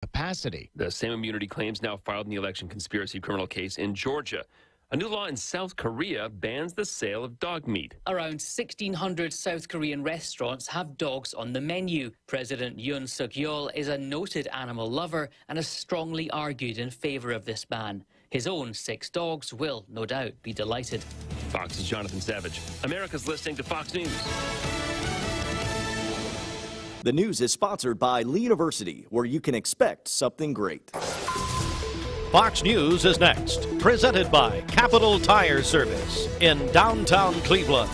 capacity. The same immunity claims now filed in the election conspiracy criminal case in Georgia. A new law in South Korea bans the sale of dog meat. Around 1,600 South Korean restaurants have dogs on the menu. President Yoon Suk-yeol is a noted animal lover and has strongly argued in favor of this ban. His own 6 dogs will, no doubt, be delighted. Fox's Jonathan Savage. America's listening to Fox News. The news is sponsored by Lee University, where you can expect something great. Fox News is next, presented by Capital Tire Service in downtown Cleveland.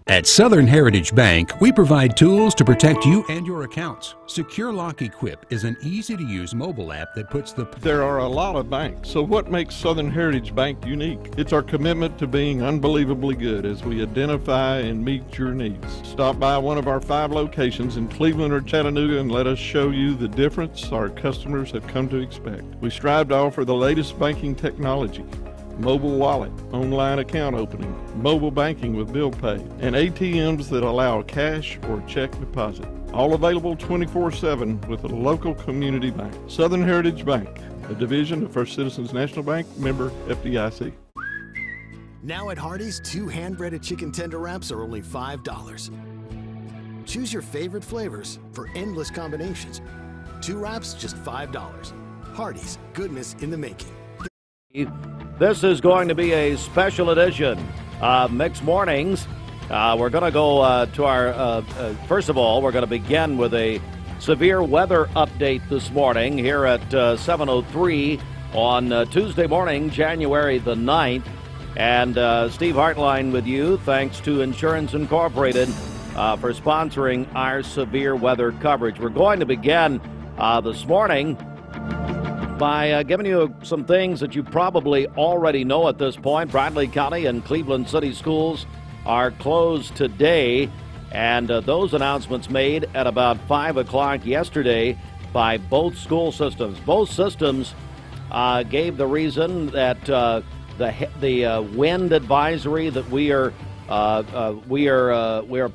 At Southern Heritage Bank, we provide tools to protect you and your accounts. Secure Lock Equip is an easy-to-use mobile app that puts the... There are a lot of banks, so what makes Southern Heritage Bank unique? It's our commitment to being unbelievably good as we identify and meet your needs. Stop by one of our 5 locations in Cleveland or Chattanooga and let us show you the difference our customers have come to expect. We strive to offer the latest banking technology. Mobile wallet, online account opening, mobile banking with bill pay, and ATMs that allow cash or check deposit. All available 24/7 with a local community bank. Southern Heritage Bank, a division of First Citizens National Bank, member FDIC. Now at Hardee's, 2 hand-breaded chicken tender wraps are only $5. Choose your favorite flavors for endless combinations. 2 wraps, just $5. Hardee's, goodness in the making. This is going to be a special edition of Mixed Mornings. We're going to go to our, first of all, we're going to begin with a severe weather update this morning here at 7:03 on Tuesday morning, January the 9th. And Steve Hartline with you, thanks to Insurance Incorporated for sponsoring our severe weather coverage. We're going to begin this morning by giving you some things that you probably already know at this point. Bradley County and Cleveland City schools are closed today, and those announcements made at about 5 o'clock yesterday by both school systems. Both systems gave the reason that the wind advisory that we are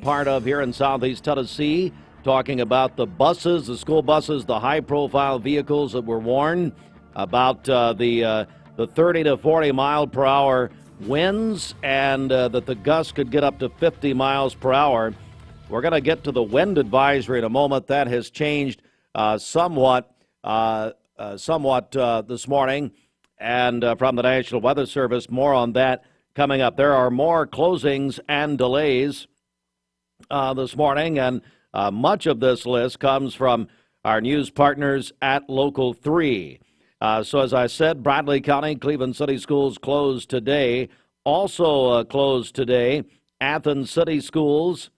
part of here in Southeast Tennessee, talking about the buses, the school buses, the high-profile vehicles that were warned about the 30 to 40 mile per hour winds, and that the gusts could get up to 50 miles per hour. We're going to get to the wind advisory in a moment. That has changed somewhat this morning, and from the National Weather Service. More on that coming up. There are more closings and delays this morning, and much of this list comes from our news partners at Local 3. So as I said, Bradley County, Cleveland City schools closed today. Also closed today, Athens City schools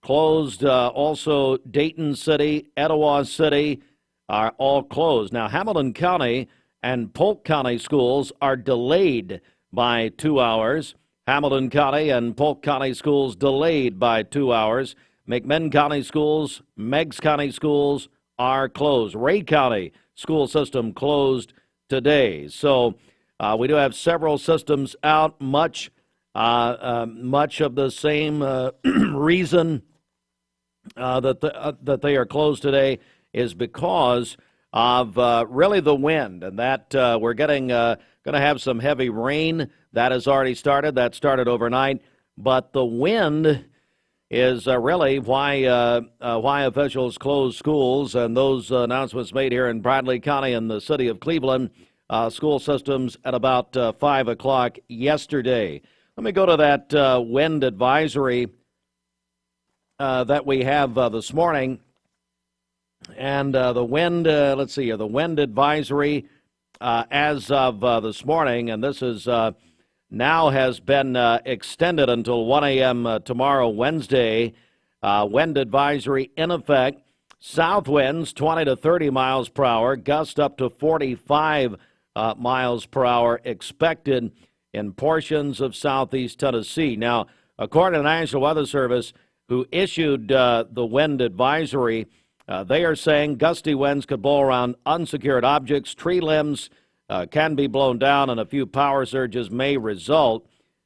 closed. Also Dayton City, Etowah City are all closed. Now Hamilton County and Polk County schools are delayed by 2 hours. Hamilton County and Polk County schools delayed by 2 hours. McMinn County schools, Meigs County schools are closed. Ray County school system closed today. So we do have several systems out. Much of the same reason that they are closed today is because of really the wind, and that we're getting going to have some heavy rain. That has already started. That started overnight, but the wind is really why officials closed schools, and those announcements made here in Bradley County and the city of Cleveland, school systems at about 5 o'clock yesterday. Let me go to that wind advisory that we have this morning. And the wind, let's see here, the wind advisory as of this morning, and this is now has been extended until 1 a.m. Tomorrow, Wednesday. Wind advisory in effect. South winds 20 to 30 miles per hour, gust up to 45 miles per hour expected in portions of southeast Tennessee. Now, according to the National Weather Service, who issued the wind advisory, they are saying gusty winds could blow around unsecured objects, tree limbs, can be blown down, and a few power surges may result.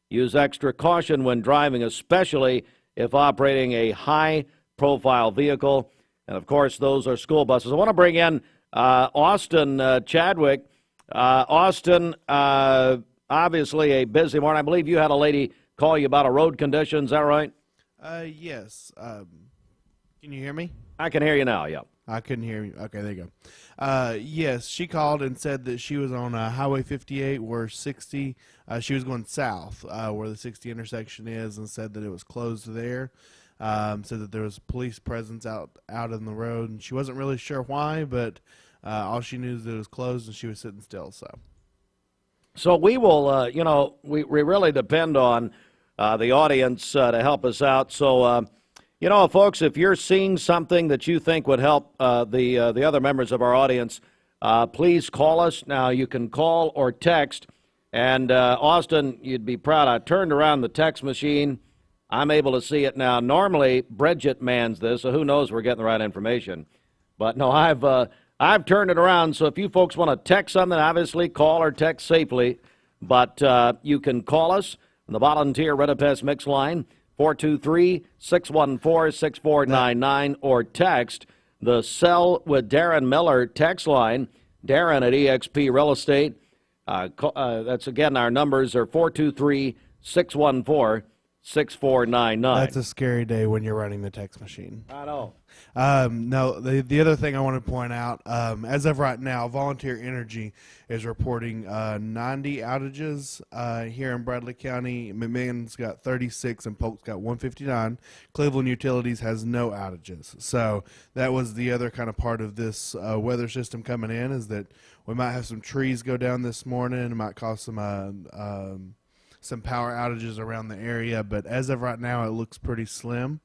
Use extra caution when driving, especially if operating a high-profile vehicle. And, of course, those are school buses. I want to bring in Austin Chadwick. Austin, obviously a busy morning. I believe you had a lady call you about a road condition. Is that right? Yes. Can you hear me? I can hear you now, yeah. I couldn't hear you. Okay, there you go. Yes, she called and said that she was on Highway 58 where 60, she was going south where the 60 intersection is, and said that it was closed there. Said that there was police presence out in the road, and she wasn't really sure why, but all she knew is that it was closed and she was sitting still. So we will, we really depend on the audience to help us out. So, folks, if you're seeing something that you think would help the other members of our audience, please call us. Now, you can call or text. And, Austin, you'd be proud. I turned around the text machine. I'm able to see it now. Normally, Bridget mans this, so who knows we're getting the right information. But, no, I've turned it around. So if you folks want to text something, obviously call or text safely. But you can call us on the Volunteer Redipest Mix line, 423-614-6499, or text the Sell with Darren Miller text line, Darren at eXp Real Estate. That's, again, our numbers are 423-614-6499. That's a scary day when you're running the text machine. I know. No, the other thing I want to point out, as of right now, Volunteer Energy is reporting 90 outages here in Bradley County. McMahon's got 36 and Polk's got 159. Cleveland Utilities has no outages. So that was the other kind of part of this weather system coming in, is that we might have some trees go down this morning. It might cause some power outages around the area. But as of right now, it looks pretty slim.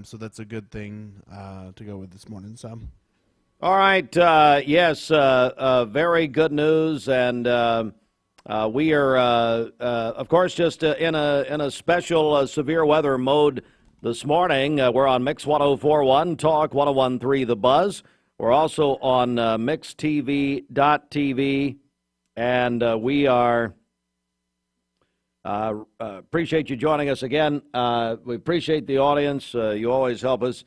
So that's a good thing to go with this morning. So, all right. Yes, very good news, and we are, of course, just in a special severe weather mode this morning. We're on Mix 104.1, Talk 101.3, The Buzz. We're also on MixTV.tv, and we are. Appreciate you joining us again. We appreciate the audience. You always help us.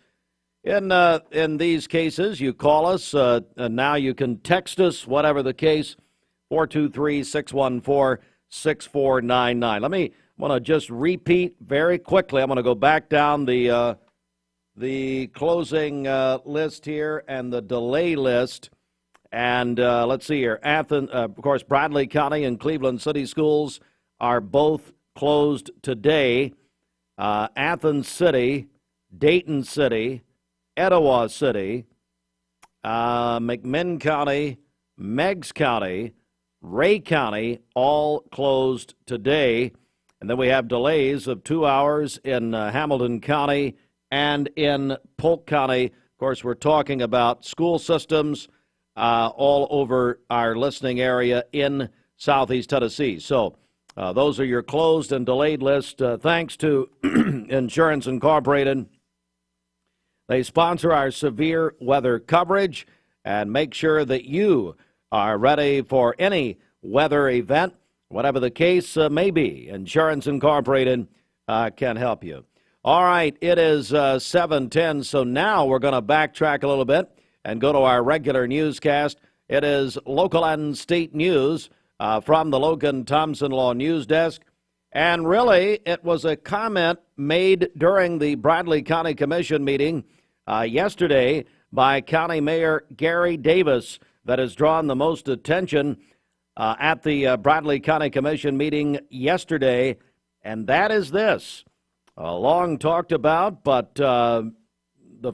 In these cases, you call us. And now you can text us, whatever the case, 423-614-6499. I want to just repeat very quickly. I'm going to go back down the closing list here and the delay list. And let's see here. Athens, of course, Bradley County and Cleveland City Schools are both closed today. Athens City, Dayton City, Etowah City, McMinn County, Meigs County, Ray County, all closed today. And then we have delays of 2 hours in Hamilton County and in Polk County. Of course, we're talking about school systems all over our listening area in Southeast Tennessee. So, those are your closed and delayed list. Thanks to Insurance Incorporated. They sponsor our severe weather coverage and make sure that you are ready for any weather event, whatever the case may be. Insurance Incorporated can help you. All right, it is 7:10, so now we're going to backtrack a little bit and go to our regular newscast. It is local and state news from the Logan Thompson Law News Desk. And really, it was a comment made during the Bradley County Commission meeting yesterday by County Mayor Gary Davis that has drawn the most attention at the Bradley County Commission meeting yesterday. And that is this. Long talked about, but the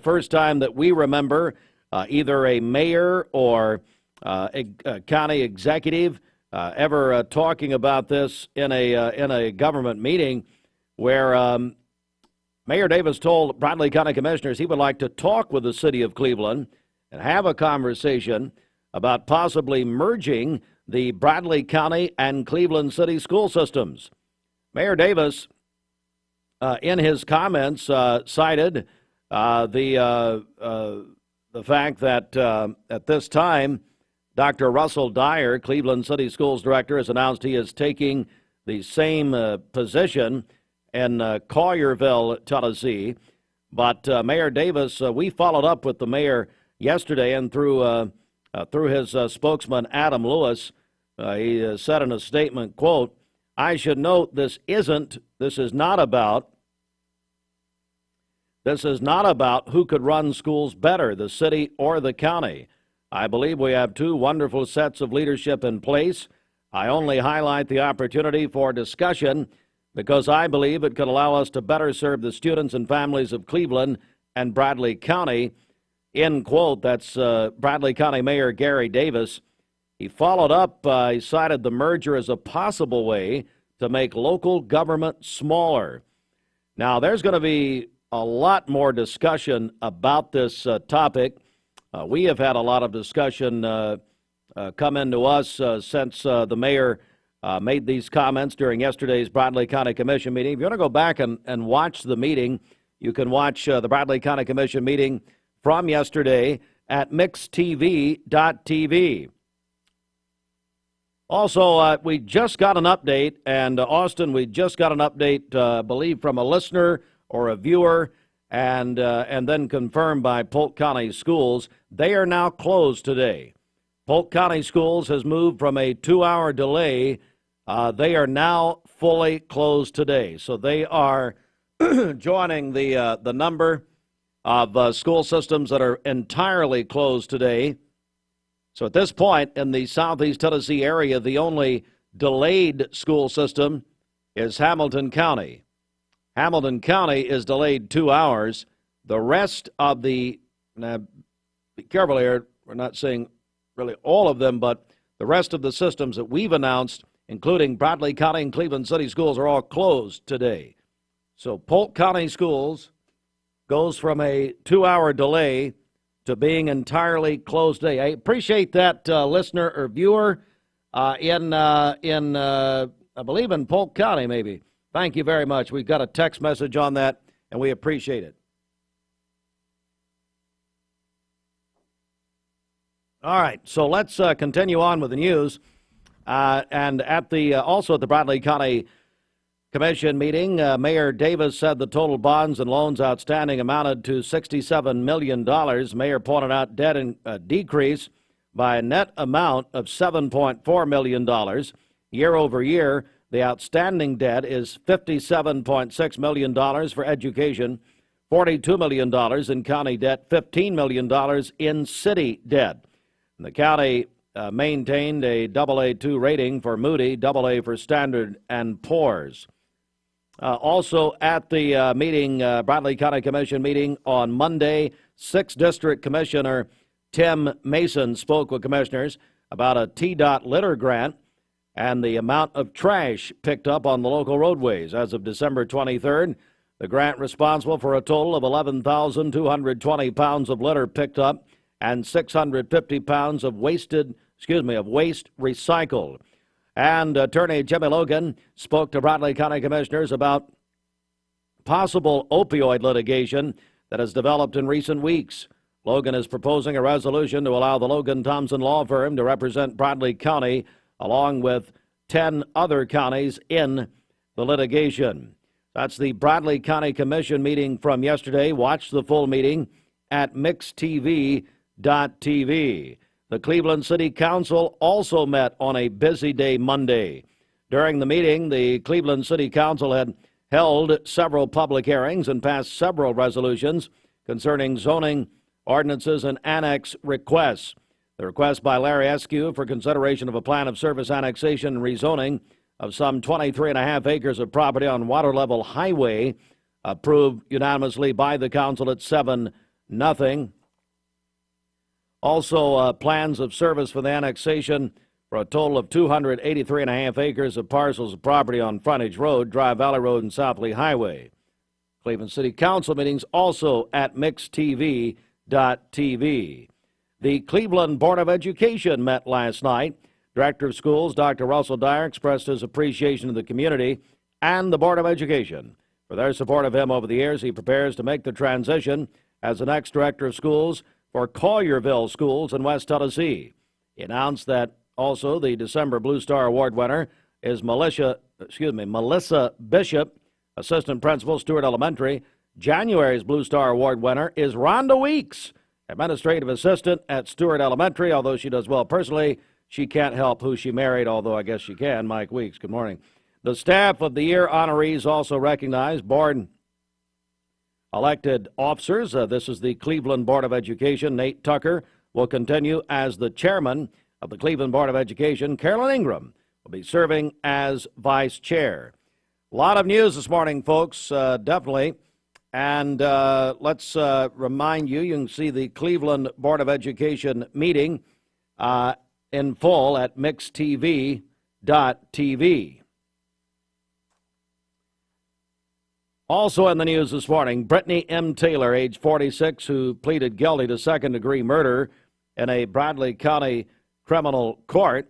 first time that we remember either a mayor or a county executive ever talking about this in a government meeting, where Mayor Davis told Bradley County Commissioners he would like to talk with the city of Cleveland and have a conversation about possibly merging the Bradley County and Cleveland City school systems. Mayor Davis, in his comments, cited the fact that at this time, Dr. Russell Dyer, Cleveland City Schools Director, has announced he is taking the same position in Collierville, Tennessee. But Mayor Davis, we followed up with the mayor yesterday, and through his spokesman, Adam Lewis, he said in a statement, quote, "I should note this is not about who could run schools better, the city or the county. I believe we have two wonderful sets of leadership in place. I only highlight the opportunity for discussion because I believe it could allow us to better serve the students and families of Cleveland and Bradley County." End quote. That's Bradley County Mayor Gary Davis. He followed up, he cited the merger as a possible way to make local government smaller. Now, there's going to be a lot more discussion about this topic. We have had a lot of discussion come into us since the mayor made these comments during yesterday's Bradley County Commission meeting. If you want to go back and watch the meeting, you can watch the Bradley County Commission meeting from yesterday at mixtv.tv. Also, we just got an update, and Austin, we just got an update, I believe, from a listener or a viewer, and then confirmed by Polk County Schools. They are now closed today. Polk County Schools has moved from a 2-hour delay. They are now fully closed today. So they are joining the number of school systems that are entirely closed today. So at this point in the Southeast Tennessee area, the only delayed school system is Hamilton County. Hamilton County is delayed 2 hours. The rest of the, now be careful here, we're not saying really all of them, but the rest of the systems that we've announced, including Bradley County and Cleveland City Schools, are all closed today. So Polk County Schools goes from a 2-hour delay to being entirely closed today. I appreciate that listener or viewer in I believe in Polk County, maybe. Thank you very much. We've got a text message on that, and we appreciate it. All right, so let's continue on with the news. And at the also at the Bradley County Commission meeting, Mayor Davis said the total bonds and loans outstanding amounted to $67 million. Mayor pointed out debt decrease by a net amount of $7.4 million. Year over year, the outstanding debt is $57.6 million for education, $42 million in county debt, $15 million in city debt. And the county maintained a AA2 rating for Moody, AA for Standard and Poor's. Also at the meeting, Bradley County Commission meeting on Monday, 6th District Commissioner Tim Mason spoke with commissioners about a TDOT litter grant and the amount of trash picked up on the local roadways. As of December 23rd, the grant responsible for a total of 11,220 pounds of litter picked up and 650 pounds of waste recycled. And Attorney Jimmy Logan spoke to Bradley County Commissioners about possible opioid litigation that has developed in recent weeks. Logan is proposing a resolution to allow the Logan Thompson Law Firm to represent Bradley County along with 10 other counties in the litigation. That's the Bradley County Commission meeting from yesterday. Watch the full meeting at mixtv.tv. The Cleveland City Council also met on a busy day Monday. During the meeting, the Cleveland City Council had held several public hearings and passed several resolutions concerning zoning ordinances and annex requests. The request by Larry Eskew for consideration of a plan of service annexation and rezoning of some 23.5 acres of property on Water Level Highway, approved unanimously by the council at 7-0. Also, plans of service for the annexation for a total of 283.5 acres of parcels of property on Frontage Road, Dry Valley Road, and South Lee Highway. Cleveland City Council meetings also at mixtv.tv. The Cleveland Board of Education met last night. Director of Schools, Dr. Russell Dyer, expressed his appreciation of the community and the Board of Education for their support of him over the years. He prepares to make the transition as the next Director of Schools for Collierville Schools in West Tennessee. He announced that also the December Blue Star Award winner is Melissa Bishop, Assistant Principal, Stewart Elementary, January's Blue Star Award winner is Rhonda Weeks, administrative assistant at Stewart Elementary. Although she does well personally, she can't help who she married, although I guess she can. Mike Weeks, good morning. The Staff of the Year honorees also recognize board elected officers. This is the Cleveland Board of Education. Nate Tucker will continue as the chairman of the Cleveland Board of Education. Carolyn Ingram will be serving as vice chair. A lot of news this morning, folks, definitely. And let's remind you, you can see the Cleveland Board of Education meeting in full at mixtv.tv. Also in the news this morning, Brittany M. Taylor, age 46, who pleaded guilty to second-degree murder in a Bradley County criminal court,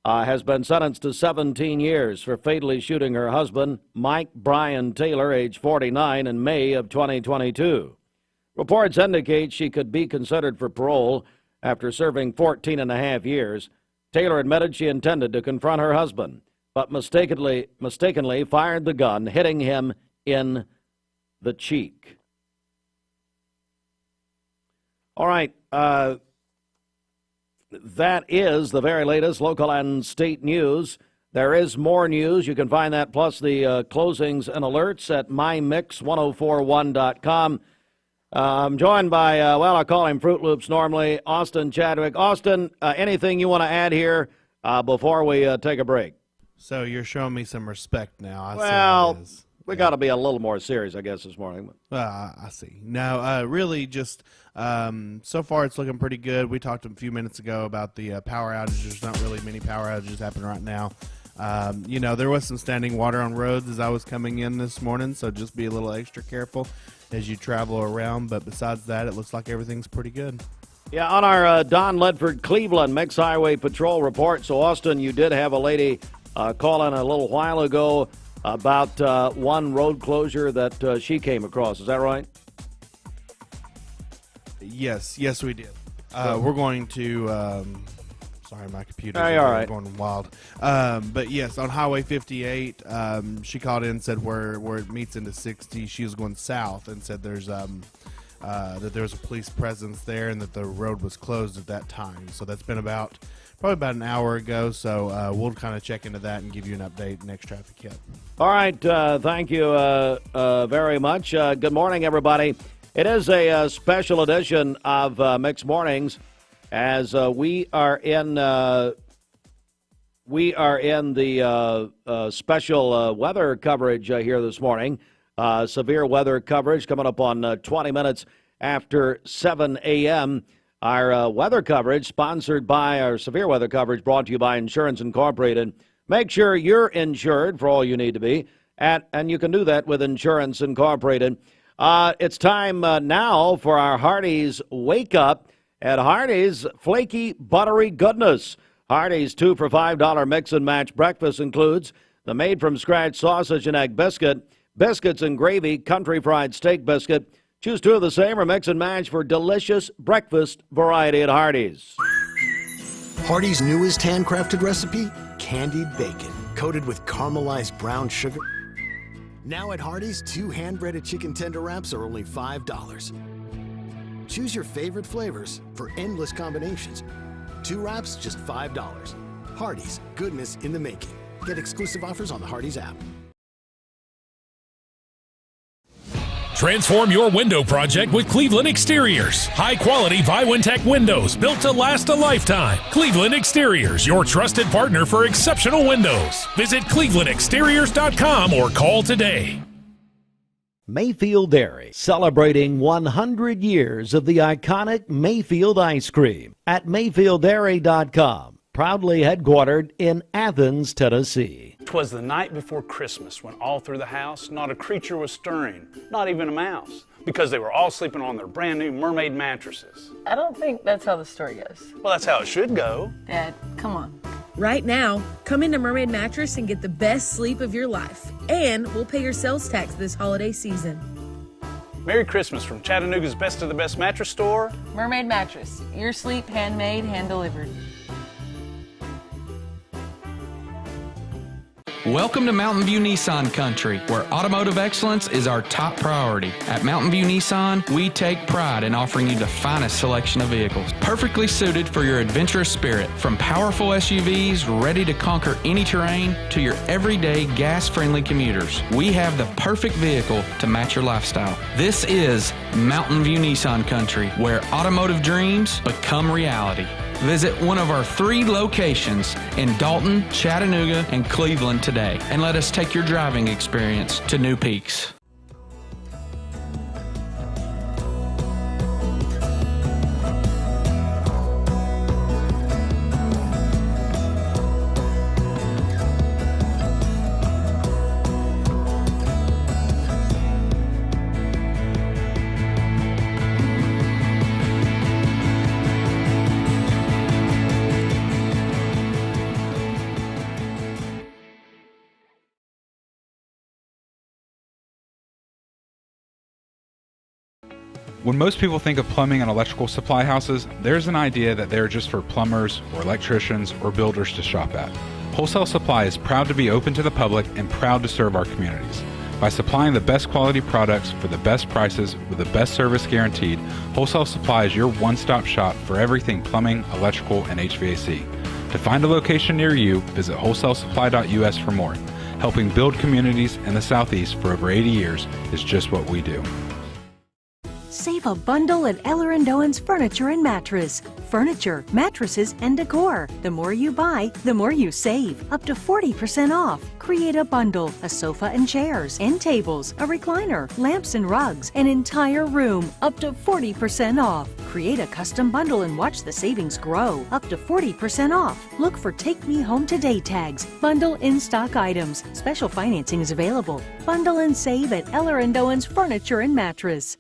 has been sentenced to 17 years for fatally shooting her husband, Mike Brian Taylor, age 49, in May of 2022. Reports indicate she could be considered for parole after serving 14 and a half years. Taylor admitted she intended to confront her husband, but mistakenly fired the gun, hitting him in the cheek. All right, that is the very latest local and state news. There is more news. You can find that plus the closings and alerts at mymix1041.com. I'm joined by, I call him Fruit Loops normally, Austin Chadwick. Austin, anything you want to add here before we take a break? So you're showing me some respect now. We got to be a little more serious, I guess, this morning. I see. No, really just so far it's looking pretty good. We talked a few minutes ago about the power outages. There's not really many power outages happening right now. There was some standing water on roads as I was coming in this morning, so just be a little extra careful as you travel around. But besides that, it looks like everything's pretty good. Yeah, on our Don Ledford Cleveland Mix Highway Patrol report. So, Austin, you did have a lady call in a little while ago about one road closure that she came across. Is that right? Yes, we did. We're going to, sorry, my computer's going wild. But yes, on Highway 58, she called in and said where it meets into 60, she was going south and said there's that there was a police presence there and that the road was closed at that time. So that's been probably about an hour ago, so we'll kind of check into that and give you an update next traffic hit. All right, thank you very much. Good morning, everybody. It is a special edition of Mixed Mornings as we are in the special weather coverage here this morning. Severe weather coverage coming up on 20 minutes after 7 a.m. Our weather coverage sponsored by our severe weather coverage brought to you by Insurance Incorporated. Make sure you're insured for all you need to be, and you can do that with Insurance Incorporated. It's time now for our Hardee's Wake Up. At Hardee's, flaky, buttery goodness. Hardee's 2 for $5 mix and match breakfast includes the made-from-scratch sausage and egg biscuit, biscuits and gravy, country fried steak biscuit. Choose 2 of the same or mix and match for delicious breakfast variety at Hardee's. Hardee's newest handcrafted recipe, candied bacon, coated with caramelized brown sugar. Now at Hardee's, 2 hand-breaded chicken tender wraps are only $5. Choose your favorite flavors for endless combinations. 2 wraps, just $5. Hardee's, goodness in the making. Get exclusive offers on the Hardee's app. Transform your window project with Cleveland Exteriors. High-quality Viwintech windows built to last a lifetime. Cleveland Exteriors, your trusted partner for exceptional windows. Visit clevelandexteriors.com or call today. Mayfield Dairy, celebrating 100 years of the iconic Mayfield ice cream at mayfielddairy.com. Proudly headquartered in Athens, Tennessee. 'Twas the night before Christmas when all through the house not a creature was stirring, not even a mouse, because they were all sleeping on their brand new mermaid mattresses. I don't think that's how the story goes. Well, that's how it should go. Dad, come on. Right now, come into Mermaid Mattress and get the best sleep of your life. And we'll pay your sales tax this holiday season. Merry Christmas from Chattanooga's Best of the Best Mattress Store. Mermaid Mattress, your sleep handmade, hand-delivered. Welcome to Mountain View Nissan Country, where automotive excellence is our top priority. At Mountain View Nissan, we take pride in offering you the finest selection of vehicles, perfectly suited for your adventurous spirit. From powerful SUVs ready to conquer any terrain to your everyday gas-friendly commuters, we have the perfect vehicle to match your lifestyle. This is Mountain View Nissan Country, where automotive dreams become reality. Visit one of our 3 locations in Dalton, Chattanooga, and Cleveland today, and let us take your driving experience to new peaks. When most people think of plumbing and electrical supply houses, there's an idea that they're just for plumbers or electricians or builders to shop at. Wholesale Supply is proud to be open to the public and proud to serve our communities. By supplying the best quality products for the best prices with the best service guaranteed, Wholesale Supply is your one-stop shop for everything plumbing, electrical, and HVAC. To find a location near you, visit wholesalesupply.us for more. Helping build communities in the Southeast for over 80 years is just what we do. Save a bundle at Eller & Owen's Furniture and Mattress. Furniture, mattresses, and decor. The more you buy, the more you save. Up to 40% off. Create a bundle, a sofa and chairs, end tables, a recliner, lamps and rugs, an entire room. Up to 40% off. Create a custom bundle and watch the savings grow. Up to 40% off. Look for Take Me Home Today tags. Bundle in-stock items. Special financing is available. Bundle and save at Eller & Owen's Furniture and Mattress.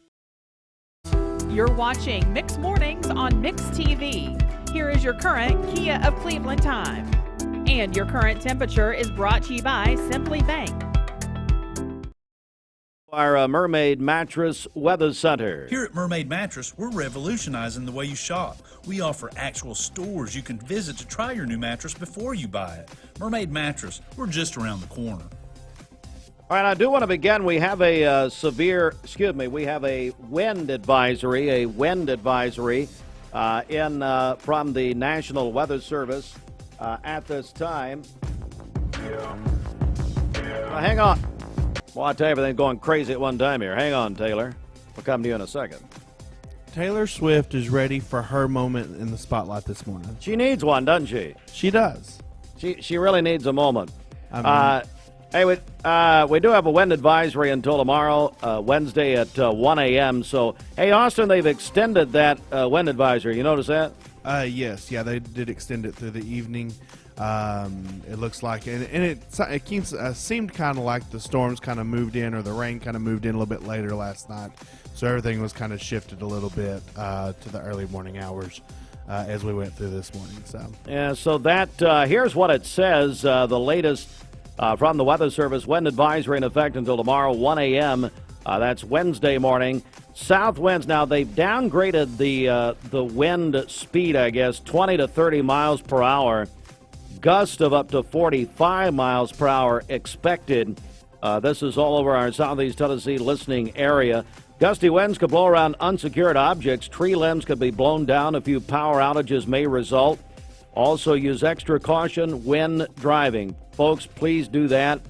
You're watching Mix Mornings on Mix TV. Here is your current Kia of Cleveland time. And your current temperature is brought to you by Simply Bank. Our Mermaid Mattress Weather Center. Here at Mermaid Mattress, we're revolutionizing the way you shop. We offer actual stores you can visit to try your new mattress before you buy it. Mermaid Mattress, we're just around the corner. All right, I do want to begin. We have a we have a wind advisory, from the National Weather Service at this time. Hang on. Well, I tell you, everything's going crazy at one time here. Hang on, Taylor. We'll come to you in a second. Taylor Swift is ready for her moment in the spotlight this morning. She needs one, doesn't she? She does. She really needs a moment. Hey, we do have a wind advisory until tomorrow, Wednesday at 1 a.m. So, hey, Austin, they've extended that wind advisory. You notice that? Yes. Yeah, they did extend it through the evening. It looks like, and it seemed kind of like the storms kind of moved in, or the rain kind of moved in a little bit later last night. So everything was kind of shifted a little bit to the early morning hours as we went through this morning. So yeah. So that here's what it says. The latest. From the Weather Service, wind advisory in effect until tomorrow, 1 a.m. That's Wednesday morning. South winds. Now, they've downgraded the wind speed, I guess, 20 to 30 miles per hour. Gust of up to 45 miles per hour expected. This is all over our southeast Tennessee listening area. Gusty winds could blow around unsecured objects. Tree limbs could be blown down. A few power outages may result. Also, use extra caution when driving. Folks, please do that.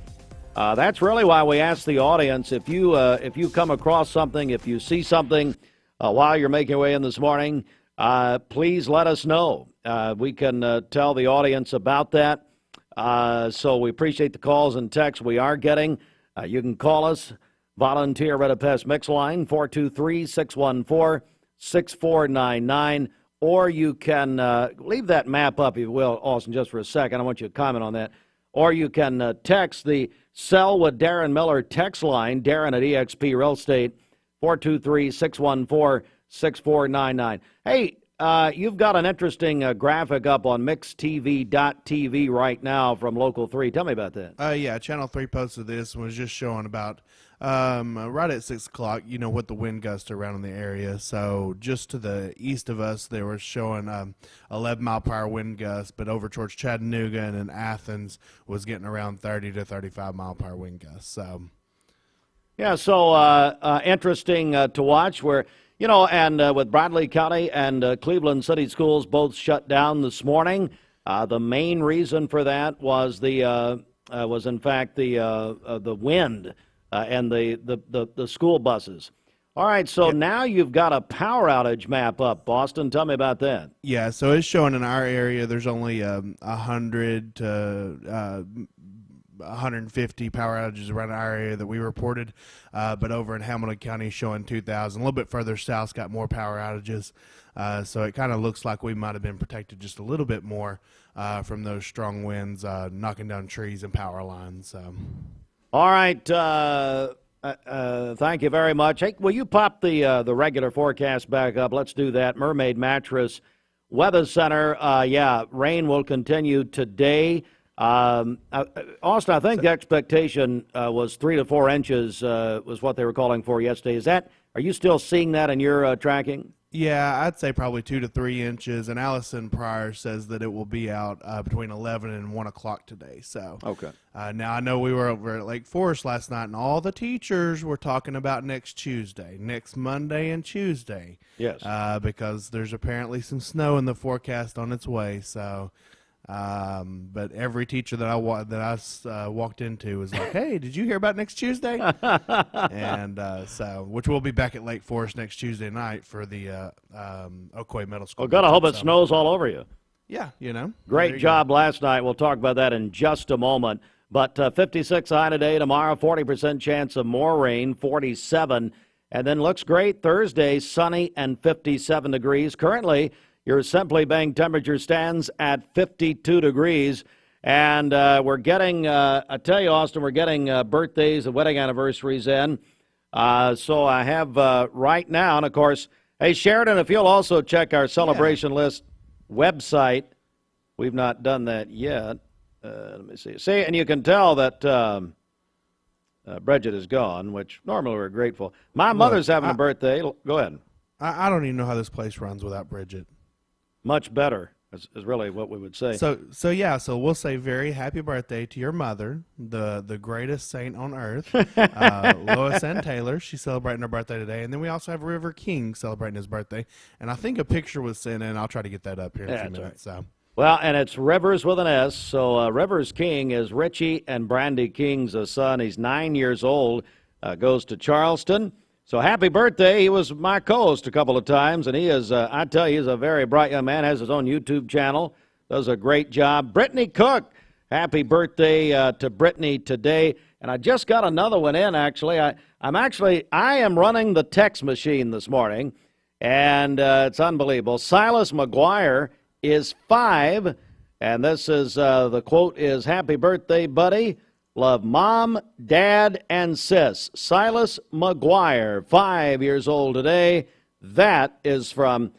That's really why we ask the audience, if you come across something, if you see something while you're making your way in this morning, please let us know. We can tell the audience about that. So we appreciate the calls and texts we are getting. You can call us, volunteer Red Pest Mix Line, 423-614-6499. Or you can leave that map up, if you will, Austin, just for a second. I want you to comment on that. Or you can text the Sell with Darren Miller text line, Darren at EXP Real Estate, 423-614-6499. Hey, you've got an interesting graphic up on mixtv.tv right now from Local 3. Tell me about that. Yeah, Channel 3 posted this and was just showing about right at 6 o'clock, what the wind gusts around in the area. So just to the east of us, they were showing 11-mile-per-hour wind gusts, but over towards Chattanooga and in Athens was getting around 30 to 35-mile-per-hour wind gusts. So, yeah, so interesting to watch where, and with Bradley County and Cleveland City Schools both shut down this morning. The main reason for that was was in fact the wind and the school buses. All right, so now you've got a power outage map up. Boston, tell me about that. Yeah, so it's showing in our area there's only 100 to 150 power outages around our area that we reported, but over in Hamilton County showing 2,000. A little bit further south's got more power outages, so it kind of looks like we might have been protected just a little bit more from those strong winds knocking down trees and power lines. All right, thank you very much. Hey, will you pop the regular forecast back up? Let's do that. Mermaid Mattress Weather Center, rain will continue today. Austin, I think the expectation was 3 to 4 inches was what they were calling for yesterday. Are you still seeing that in your tracking? Yeah, I'd say probably 2 to 3 inches. And Allison Pryor says that it will be out between 11 and 1 o'clock today. So okay. Now I know we were over at Lake Forest last night, and all the teachers were talking about next Tuesday, next Monday and Tuesday. Yes. Because there's apparently some snow in the forecast on its way. So. But every teacher that I walked into was like, "Hey, did you hear about next Tuesday?" And which we'll be back at Lake Forest next Tuesday night for the Ocoee Middle School. Well, gotta hope it snows all over you. Yeah, Great job last night. We'll talk about that in just a moment. But 56 high today, tomorrow 40% chance of more rain, 47, and then looks great Thursday, sunny and 57 degrees. Currently, your Simply Bank temperature stands at 52 degrees. And we're getting, I tell you, Austin, we're getting birthdays and wedding anniversaries in. So I have right now, and of course, hey, Sheridan, if you'll also check our celebration list website. We've not done that yet. Let me see. See, and you can tell that Bridget is gone, which normally we're grateful. My mother's having a birthday. Go ahead. I don't even know how this place runs without Bridget. Much better is really what we would say. So we'll say very happy birthday to your mother, the greatest saint on earth, Lois Ann Taylor. She's celebrating her birthday today. And then we also have River King celebrating his birthday. And I think a picture was sent in. I'll try to get that up here in a few minutes. Right. Well, and it's Rivers with an S. So Rivers King is Richie and Brandy King's son. He's 9 years old, goes to Charleston. So happy birthday. He was my co-host a couple of times, and he is, I tell you, he's a very bright young man, has his own YouTube channel, does a great job. Brittany Cook, happy birthday to Brittany today. And I just got another one in, actually. I am running the text machine this morning, and it's unbelievable. Silas McGuire is 5, and this is, the quote is, "Happy birthday, buddy. Love Mom, Dad, and Sis." Silas McGuire, 5 years old today. That is from,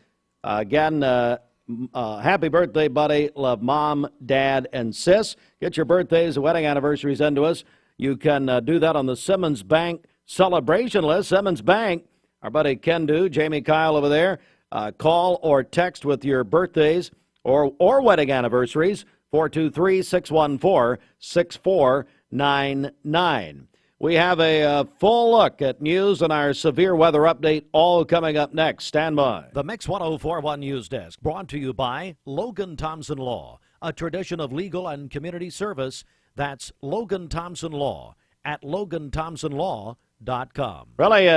again, happy birthday, buddy. Love Mom, Dad, and Sis. Get your birthdays and wedding anniversaries into us. You can do that on the Simmons Bank celebration list. Simmons Bank, our buddy Ken Do, Jamie Kyle over there. Call or text with your birthdays or wedding anniversaries, 423-614-6499. We have a full look at news and our severe weather update all coming up next. Stand by. The Mix 104.1 News Desk brought to you by Logan Thompson Law, a tradition of legal and community service. That's Logan Thompson Law at LoganThompsonLaw.com. Really,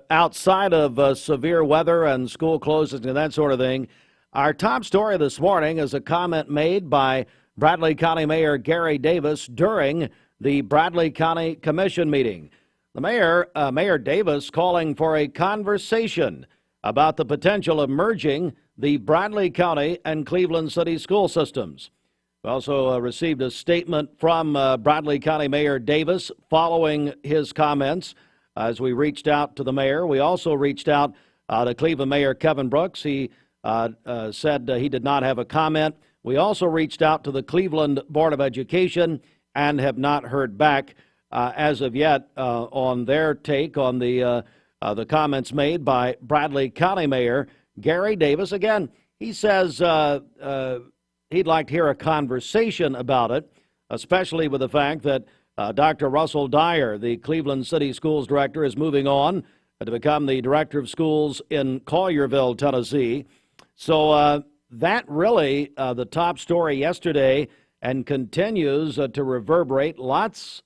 outside of severe weather and school closings and that sort of thing, our top story this morning is a comment made by Bradley County Mayor Gary Davis during the Bradley County Commission meeting. The mayor, Mayor Davis, calling for a conversation about the potential of merging the Bradley County and Cleveland City school systems. We also received a statement from Bradley County Mayor Davis following his comments as we reached out to the mayor. We also reached out to Cleveland Mayor Kevin Brooks. He said he did not have a comment. We also reached out to the Cleveland Board of Education and have not heard back as of yet on their take on the comments made by Bradley County Mayor Gary Davis. Again, he says he'd like to hear a conversation about it, especially with the fact that Dr. Russell Dyer, the Cleveland City Schools Director, is moving on to become the Director of Schools in Collierville, Tennessee. So that really the top story yesterday, and continues to reverberate. Lots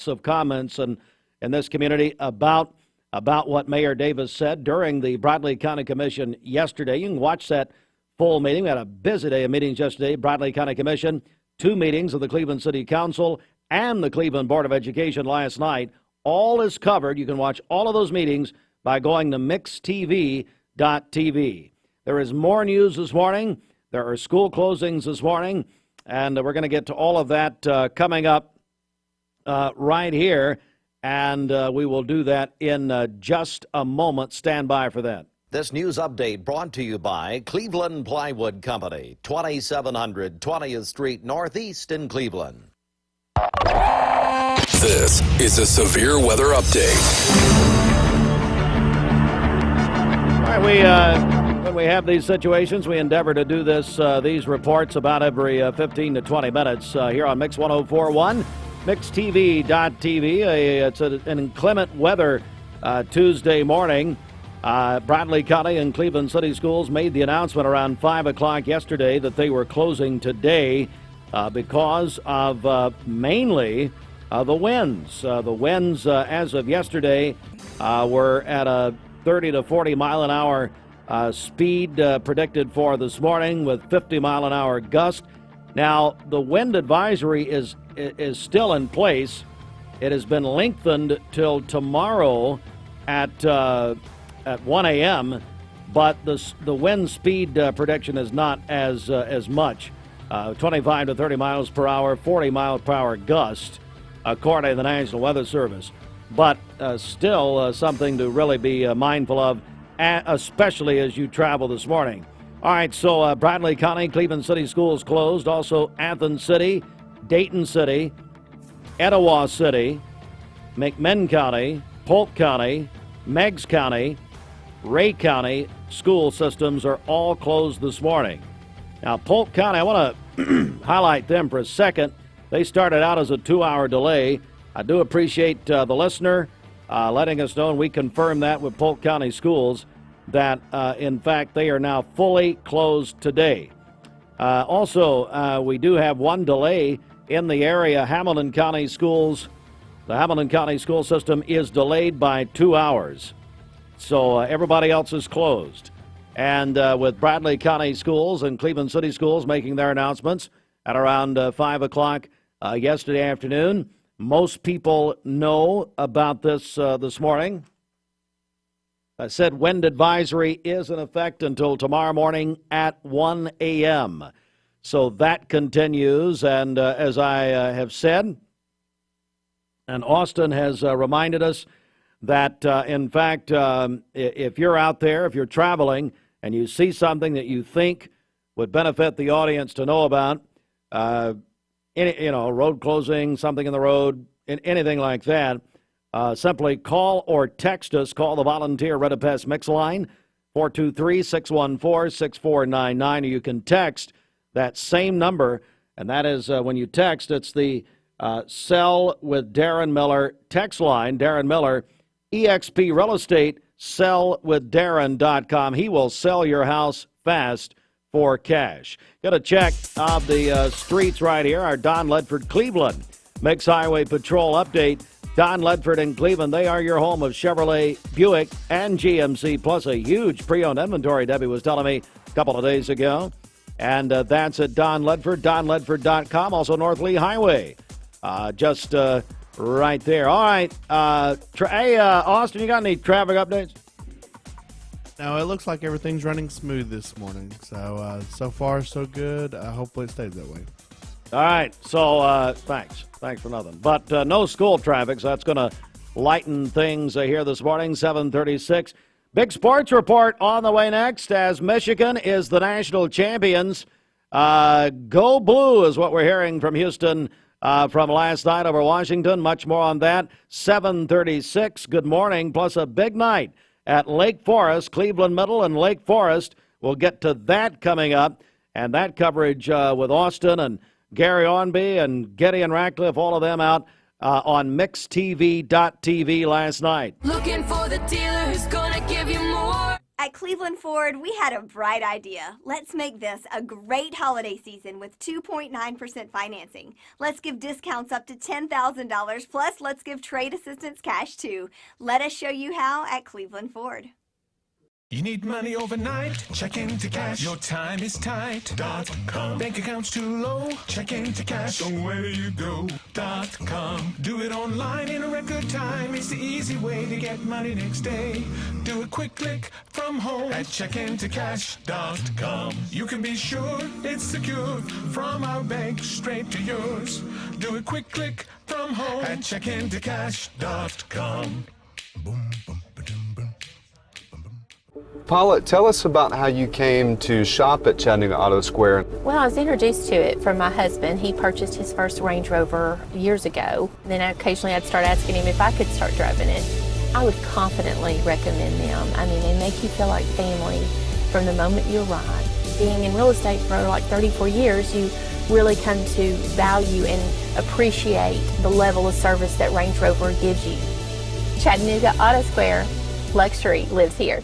of comments in this community about what Mayor Davis said during the Bradley County Commission yesterday. You can watch that full meeting. We had a busy day of meetings yesterday. Bradley County Commission, 2 meetings of the Cleveland City Council and the Cleveland Board of Education last night. All is covered. You can watch all of those meetings by going to mixtv.tv. There is more news this morning. There are school closings this morning, and we're going to get to all of that coming up right here, and we will do that in just a moment. Stand by for that. This news update brought to you by Cleveland Plywood Company, 2700 20th Street Northeast in Cleveland. This is a severe weather update. All right, when we have these situations, we endeavor to do these reports about every 15 to 20 minutes here on Mix 104.1, mixtv.tv. It's an inclement weather Tuesday morning. Bradley County and Cleveland City Schools made the announcement around 5 o'clock yesterday that they were closing today because of mainly the winds. The winds, as of yesterday, were at a 30 to 40 mile an hour speed predicted for this morning, with 50 mile an hour gust. Now, the wind advisory is still in place. It has been lengthened till tomorrow at 1 a.m., but the wind speed prediction is not as much. 25 to 30 miles per hour, 40 miles per hour gust, according to the National Weather Service. But still something to really be mindful of, especially as you travel this morning. All right, so Bradley County, Cleveland City Schools closed. Also Athens City, Dayton City, Etowah City, McMinn County, Polk County, Meigs County, Ray County school systems are all closed this morning. Now, Polk County, I want to highlight them for a second. They started out as a 2-hour delay. I do appreciate the listener letting us know, and we confirm that with Polk County Schools, that in fact they are now fully closed today. Also, we do have one delay in the area. Hamilton County Schools, the Hamilton County school system is delayed by 2 hours. So everybody else is closed. And with Bradley County Schools and Cleveland City Schools making their announcements at around 5 o'clock yesterday afternoon, most people know about this this morning. I said wind advisory is in effect until tomorrow morning at 1 a.m. So that continues, and as I have said, and Austin has reminded us that, in fact, if you're out there, if you're traveling, and you see something that you think would benefit the audience to know about, road closing, something in the road, anything like that, simply call or text us. Call the volunteer Red Pest Mix line, 423-614-6499, or you can text that same number, and that is when you text, it's the Sell with Darren Miller text line. Darren Miller, eXp Real Estate, sellwithdarren.com. He will sell your house fast for cash. Got a check of the streets right here. Our Don Ledford Cleveland Mix Highway Patrol update. Don Ledford in Cleveland, they are your home of Chevrolet, Buick, and GMC, plus a huge pre-owned inventory, Debbie was telling me a couple of days ago. And that's at Don Ledford, donledford.com, also North Lee Highway. Just right there. All right. Hey, Austin, you got any traffic updates? No, it looks like everything's running smooth this morning. So, so far, so good. Hopefully it stays that way. All right. So, thanks. Thanks for nothing. But no school traffic, so that's going to lighten things here this morning, 7:36. Big sports report on the way next as Michigan is the national champions. Go Blue is what we're hearing from Houston from last night over Washington. Much more on that. 7:36. Good morning, plus a big night at Lake Forest, Cleveland Middle and Lake Forest. We'll get to that coming up, and that coverage with Austin and Gary Ornby and Gideon Ratcliffe, all of them out on mixtv.tv last night. Looking for the dealer who's gonna give you more. At Cleveland Ford, we had a bright idea. Let's make this a great holiday season with 2.9% financing. Let's give discounts up to $10,000, plus let's give trade assistance cash too. Let us show you how at Cleveland Ford. You need money overnight? Check into cash. Your time is tight. .com. Bank accounts too low? Check into cash. So where do you go? .com. Do it online in a record time. It's the easy way to get money next day. Do a quick click from home at checkintocash.com. You can be sure it's secure from our bank straight to yours. Do a quick click from home at checkintocash.com. Boom, boom. Paula, tell us about how you came to shop at Chattanooga Auto Square. Well, I was introduced to it from my husband. He purchased his first Range Rover years ago. Then occasionally I'd start asking him if I could start driving it. I would confidently recommend them. I mean, they make you feel like family from the moment you arrive. Being in real estate for like 34 years, you really come to value and appreciate the level of service that Range Rover gives you. Chattanooga Auto Square, luxury lives here.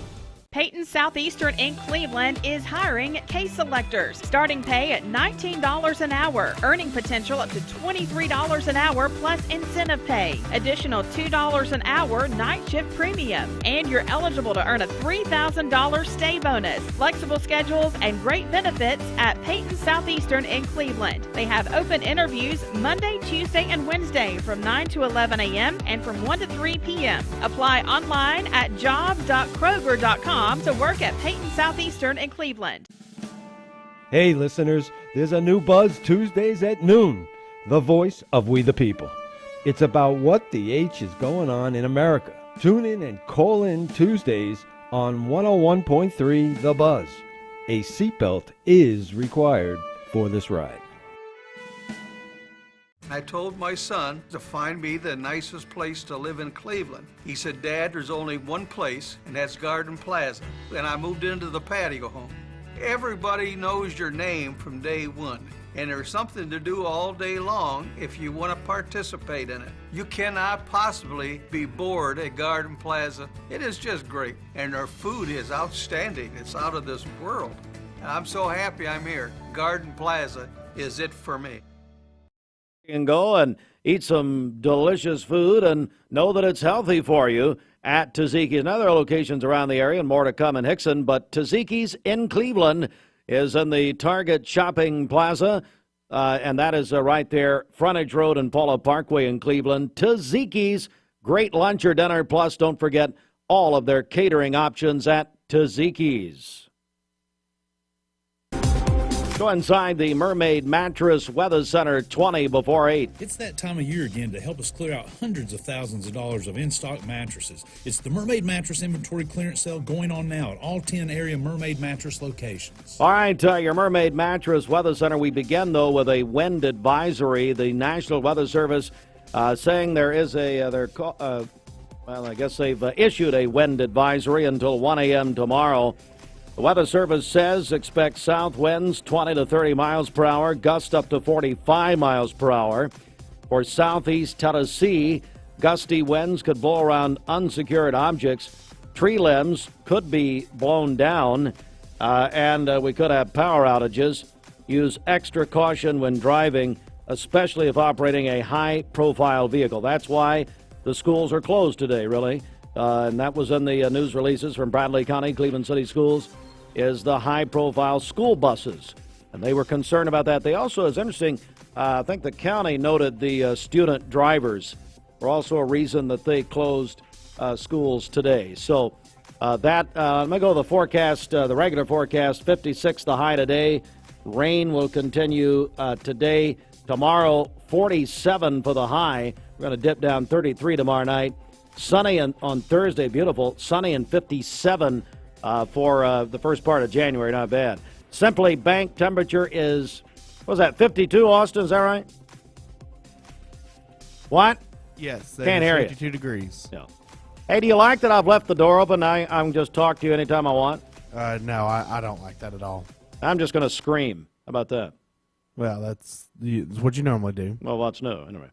Peyton Southeastern in Cleveland is hiring case selectors. Starting pay at $19 an hour. Earning potential up to $23 an hour plus incentive pay. Additional $2 an hour night shift premium. And you're eligible to earn a $3,000 stay bonus. Flexible schedules and great benefits at Peyton Southeastern in Cleveland. They have open interviews Monday, Tuesday, and Wednesday from 9 to 11 a.m. and from 1 to 3 p.m. Apply online at jobs.kroger.com to work at Peyton Southeastern in Cleveland. Hey listeners, there's a new Buzz Tuesdays at noon, the voice of we the people. It's about what the H is going on in America. Tune in and call in Tuesdays on 101.3 The Buzz. A seatbelt is required for this ride. I told my son to find me the nicest place to live in Cleveland. He said, Dad, there's only one place, and that's Garden Plaza. And I moved into the patio home. Everybody knows your name from day one, and there's something to do all day long if you want to participate in it. You cannot possibly be bored at Garden Plaza. It is just great, and their food is outstanding. It's out of this world. I'm so happy I'm here. Garden Plaza is it for me. You can go and eat some delicious food and know that it's healthy for you at Taziki's and other locations around the area, and more to come in Hickson. But Taziki's in Cleveland is in the Target Shopping Plaza, and that is right there, Frontage Road and Paula Parkway in Cleveland. Taziki's, great lunch or dinner, plus don't forget all of their catering options at Taziki's. Go inside the Mermaid Mattress Weather Center 20 before 8. It's that time of year again to help us clear out hundreds of thousands of dollars of in-stock mattresses. It's the Mermaid Mattress Inventory Clearance Sale going on now at all 10 area Mermaid Mattress locations. All right, your Mermaid Mattress Weather Center. We begin, though, with a wind advisory. The National Weather Service saying there is well, I guess they've issued a wind advisory until 1 a.m. tomorrow. The Weather Service says expect south winds 20 to 30 miles per hour, gusts up to 45 miles per hour. For southeast Tennessee, gusty winds could blow around unsecured objects. Tree limbs could be blown down, and we could have power outages. Use extra caution when driving, especially if operating a high-profile vehicle. That's why the schools are closed today, really. And that was in the news releases from Bradley County, Cleveland City Schools, is the high-profile school buses. And they were concerned about that. They also, it's interesting, I think the county noted the student drivers were also a reason that they closed schools today. So let me go to the forecast, the regular forecast, 56 the high today. Rain will continue today. Tomorrow, 47 for the high. We're going to dip down 33 tomorrow night. Sunny on Thursday, beautiful. Sunny and 57 for the first part of January, not bad. Simply Bank temperature is, what was that, 52, Austin, is that right? What? Yes, Can't hear you. 52 degrees. No. Hey, do you like that I've left the door open? I can just talk to you anytime I want? No, I don't like that at all. I'm just going to scream. How about that? Well, that's what you normally do. Well, what's new? Anyway.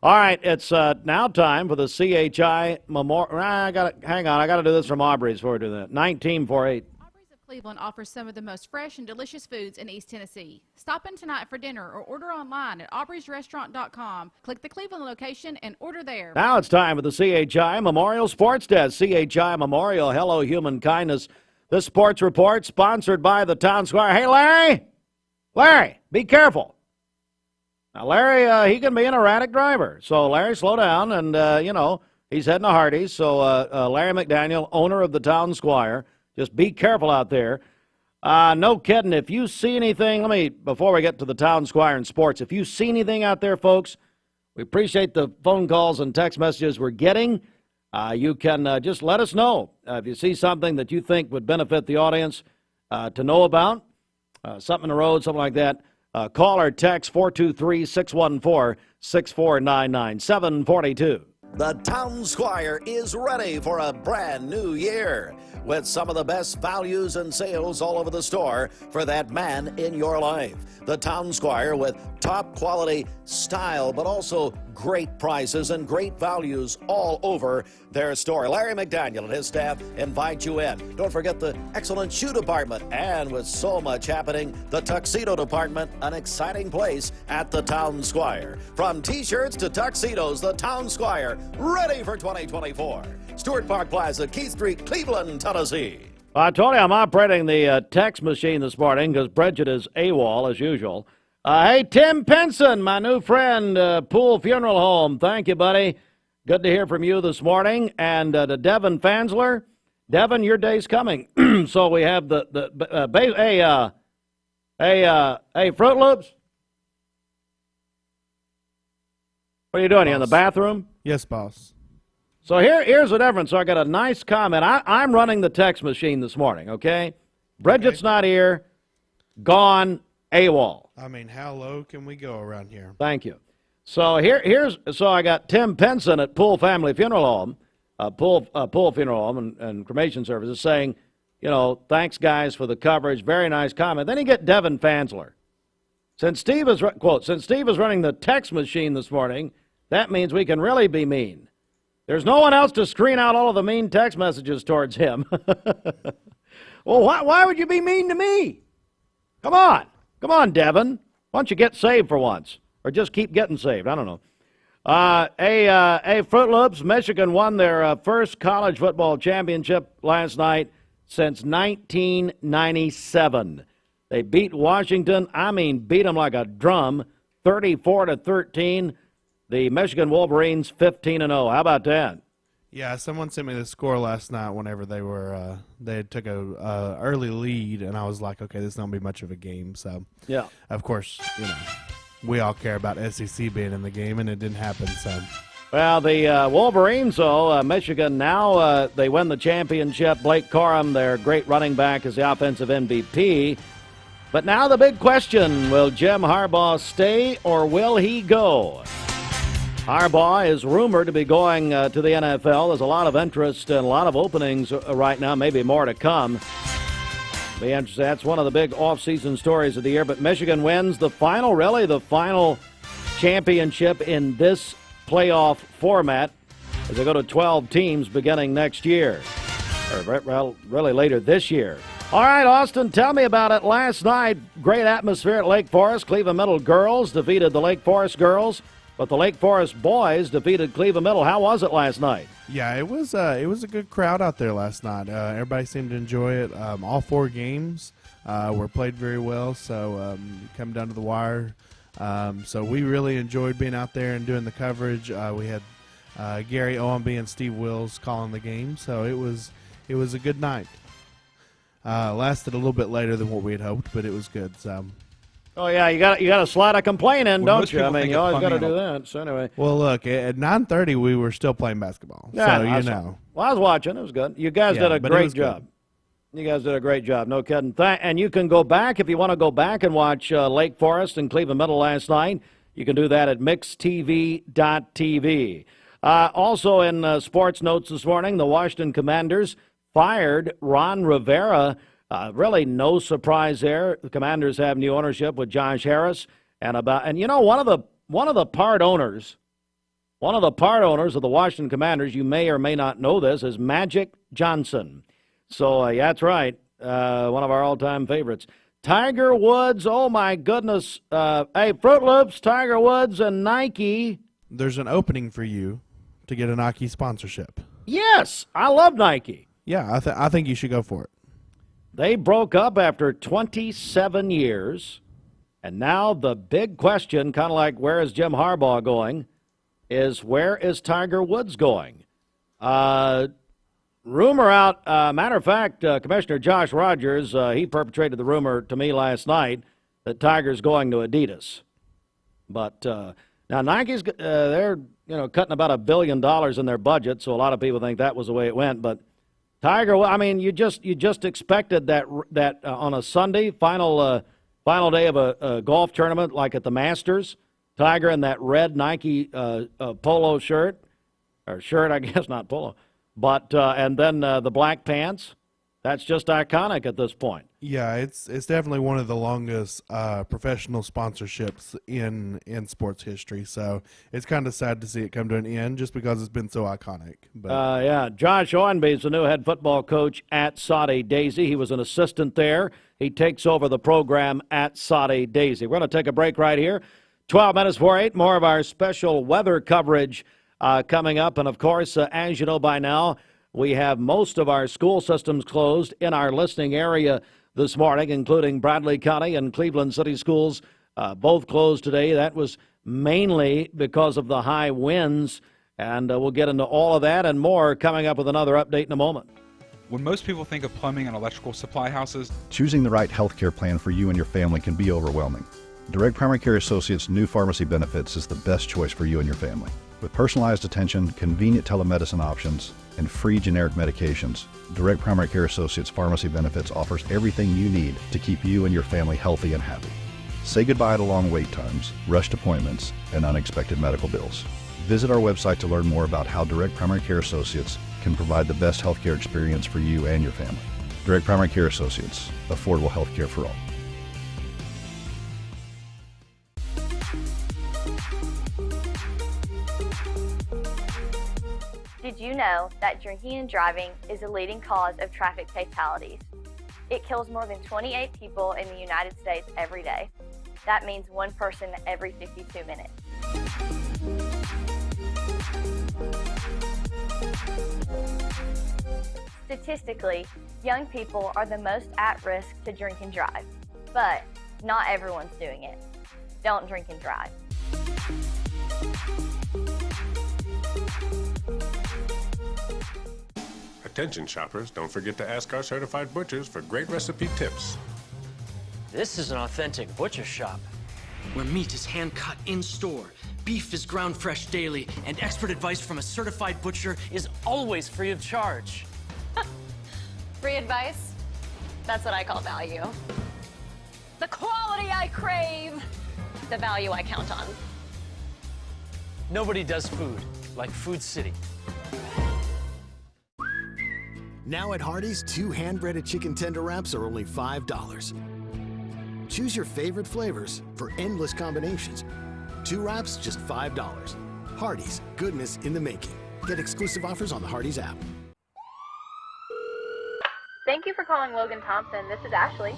All right, it's now time for the CHI Memorial. Hang on, I got to do this from Aubrey's before we do that. 1948. Cleveland offers some of the most fresh and delicious foods in East Tennessee. Stop in tonight for dinner or order online at aubreysrestaurant.com. Click the Cleveland location and order there. Now it's time for the CHI Memorial Sports Desk. CHI Memorial, hello human kindness. This sports report sponsored by the Town Squire. Hey, Larry, be careful. Now, Larry, he can be an erratic driver. So, Larry, slow down. And, he's heading to Hardee's. So, Larry McDaniel, owner of the Town Squire, just be careful out there. No kidding. If you see anything, before we get to the Town Squire and sports, if you see anything out there, folks, we appreciate the phone calls and text messages we're getting. You can just let us know if you see something that you think would benefit the audience to know about, something in the road, something like that. Call or text 423-614-6499, 742. The Town Squire is ready for a brand new year with some of the best values and sales all over the store for that man in your life. The Town Squire with top quality style, but also great prices and great values all over their store. Larry McDaniel and his staff invite you in. Don't forget the excellent shoe department, and with so much happening, the tuxedo department, an exciting place at the Town Squire. From t-shirts to tuxedos, the Town Squire, ready for 2024. Stewart Park Plaza, Keith Street, Cleveland, Tennessee. I told you I'm operating the text machine this morning because Bridget is AWOL as usual. Hey, Tim Pinson, my new friend, Pool Funeral Home. Thank you, buddy. Good to hear from you this morning. And to Devin Fansler. Devin, your day's coming. So we have hey, Fruit Loops. What are you doing? You in the bathroom? Yes, boss. So here's the difference. So I got a nice comment. I'm running the text machine this morning, okay? Bridget's not here. Gone. AWOL. How low can we go around here? Thank you. So so I got Tim Pinson at Pool Family Funeral Home, Pool Funeral Home and Cremation Services saying, thanks guys for the coverage. Very nice comment. Then you get Devin Fansler. Since Steve is running the text machine this morning, that means we can really be mean. There's no one else to screen out all of the mean text messages towards him. Well, why would you be mean to me? Come on, Devin. Why don't you get saved for once? Or just keep getting saved. I don't know. Hey, Fruit Loops, Michigan won their first college football championship last night since 1997. They beat Washington. Beat them like a drum, 34-13. The Michigan Wolverines 15-0. How about that? Yeah, someone sent me the score last night whenever they took a early lead, and I was like, okay, this is not going to be much of a game. So, yeah, of course, we all care about SEC being in the game, and it didn't happen. So, well, the Wolverines, though, Michigan now they win the championship. Blake Corum, their great running back, is the offensive MVP. But now the big question: will Jim Harbaugh stay or will he go? Harbaugh is rumored to be going to the NFL. There's a lot of interest and a lot of openings right now, maybe more to come. Be interesting. That's one of the big offseason stories of the year. But Michigan wins the final championship in this playoff format as they go to 12 teams beginning next year. Or, really later this year. All right, Austin, tell me about it. Last night, great atmosphere at Lake Forest. Cleveland Middle girls defeated the Lake Forest girls. But the Lake Forest boys defeated Cleveland Middle. How was it last night? Yeah, it was a good crowd out there last night. Everybody seemed to enjoy it. All four games were played very well, so come down to the wire. So we really enjoyed being out there and doing the coverage. We had Gary Owenby and Steve Wills calling the game, so it was a good night. Lasted a little bit later than what we had hoped, but it was good. So Oh yeah, you got to slide a complaint in, Well, don't most you? I people mean, think you of always got to plumbing do and that. So anyway, Well, look, at 9:30 we were still playing basketball. yeah, So I you saw. know. Well, I was watching. It was good. You guys Yeah, did a but it great was good. job. You guys did a great job. No kidding. And you can go back if you want to go back and watch Lake Forest and Cleveland Middle last night. You can do that at mixtv.tv. Also in sports notes this morning, the Washington Commanders fired Ron Rivera. Really no surprise there. The Commanders have new ownership with Josh Harris and you know one of the part owners of the Washington Commanders, you may or may not know this, is Magic Johnson. So yeah, that's right. One of our all-time favorites. Tiger Woods, oh my goodness. Hey, Fruit Loops, Tiger Woods, and Nike. There's an opening for you to get a Nike sponsorship. Yes, I love Nike. Yeah, I think you should go for it. They broke up after 27 years, and now the big question, kind of like where is Jim Harbaugh going, is where is Tiger Woods going? Rumor out, matter of fact, Commissioner Josh Rogers, he perpetrated the rumor to me last night that Tiger's going to Adidas. But now Nike's, they're cutting about $1 billion in their budget, so a lot of people think that was the way it went. But Tiger, I mean, you just expected that on a Sunday, final day of a golf tournament like at the Masters, Tiger in that red Nike polo shirt, or shirt, I guess, not polo. But and then the black pants, that's just iconic at this point. Yeah, it's definitely one of the longest professional sponsorships in sports history. So it's kind of sad to see it come to an end just because it's been so iconic. But yeah, Josh Owenby is the new head football coach at Soddy Daisy. He was an assistant there. He takes over the program at Soddy Daisy. We're going to take a break right here. 12 minutes before 8, more of our special weather coverage coming up. And, of course, as you know by now, we have most of our school systems closed in our listening area this morning, including Bradley County and Cleveland City Schools, both closed today. That was mainly because of the high winds, and we'll get into all of that and more coming up with another update in a moment. When most people think of plumbing and electrical supply houses, choosing the right health care plan for you and your family can be overwhelming. Direct Primary Care Associates' new pharmacy benefits is the best choice for you and your family. With personalized attention, convenient telemedicine options, and free generic medications, Direct Primary Care Associates Pharmacy Benefits offers everything you need to keep you and your family healthy and happy. Say goodbye to long wait times, rushed appointments, and unexpected medical bills. Visit our website to learn more about how Direct Primary Care Associates can provide the best healthcare experience for you and your family. Direct Primary Care Associates, affordable healthcare for all. Did you know that drinking and driving is a leading cause of traffic fatalities? It kills more than 28 people in the United States every day. That means one person every 52 minutes. Statistically, young people are the most at risk to drink and drive, but not everyone's doing it. Don't drink and drive. Attention shoppers, don't forget to ask our certified butchers for great recipe tips. This is an authentic butcher shop, where meat is hand-cut in-store, beef is ground fresh daily, and expert advice from a certified butcher is always free of charge. Free advice? That's what I call value. The quality I crave, the value I count on. Nobody does food like Food City. Now at Hardee's, 2 hand-breaded chicken tender wraps are only $5. Choose your favorite flavors for endless combinations. 2 wraps, just $5. Hardee's, goodness in the making. Get exclusive offers on the Hardee's app. Thank you for calling Logan Thompson. This is Ashley.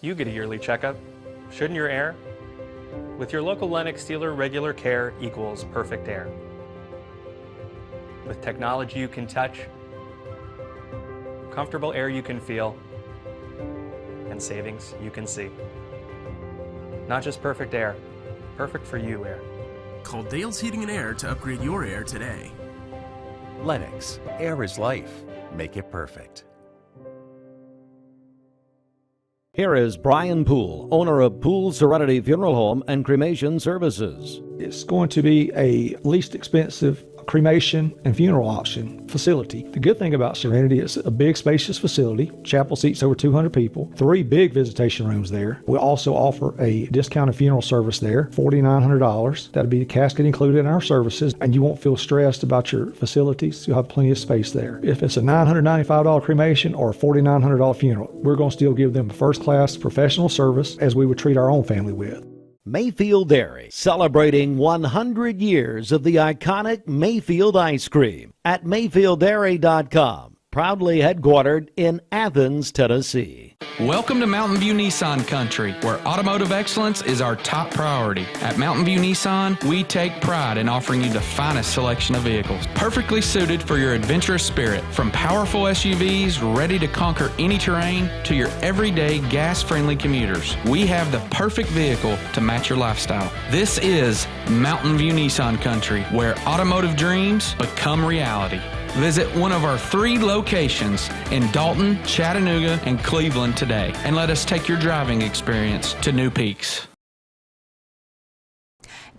You get a yearly checkup. Shouldn't your air? With your local Lennox dealer, regular care equals perfect air. with technology you can touch, comfortable air you can feel, and savings you can see. Not just perfect air, perfect for you air. Call Dale's Heating and Air to upgrade your air today. Lennox, air is life. Make it perfect. Here is Brian Poole, owner of Poole Serenity Funeral Home and Cremation Services. It's going to be a least expensive cremation and funeral option facility. The good thing about Serenity is a big spacious facility. Chapel seats over 200 people, 3 big visitation rooms there. We also offer a discounted funeral service there, $4,900. That'll be the casket included in our services, and you won't feel stressed about your facilities. You'll have plenty of space there. If it's a $995 cremation or a $4,900 funeral, we're going to still give them a first-class professional service as we would treat our own family with. Mayfield Dairy, celebrating 100 years of the iconic Mayfield ice cream at MayfieldDairy.com. Proudly headquartered in Athens, Tennessee. Welcome to Mountain View Nissan Country, where automotive excellence is our top priority. At Mountain View Nissan, we take pride in offering you the finest selection of vehicles, perfectly suited for your adventurous spirit. From powerful SUVs ready to conquer any terrain to your everyday gas-friendly commuters, we have the perfect vehicle to match your lifestyle. This is Mountain View Nissan Country, where automotive dreams become reality. Visit one of our 3 locations in Dalton, Chattanooga, and Cleveland today, and let us take your driving experience to new peaks.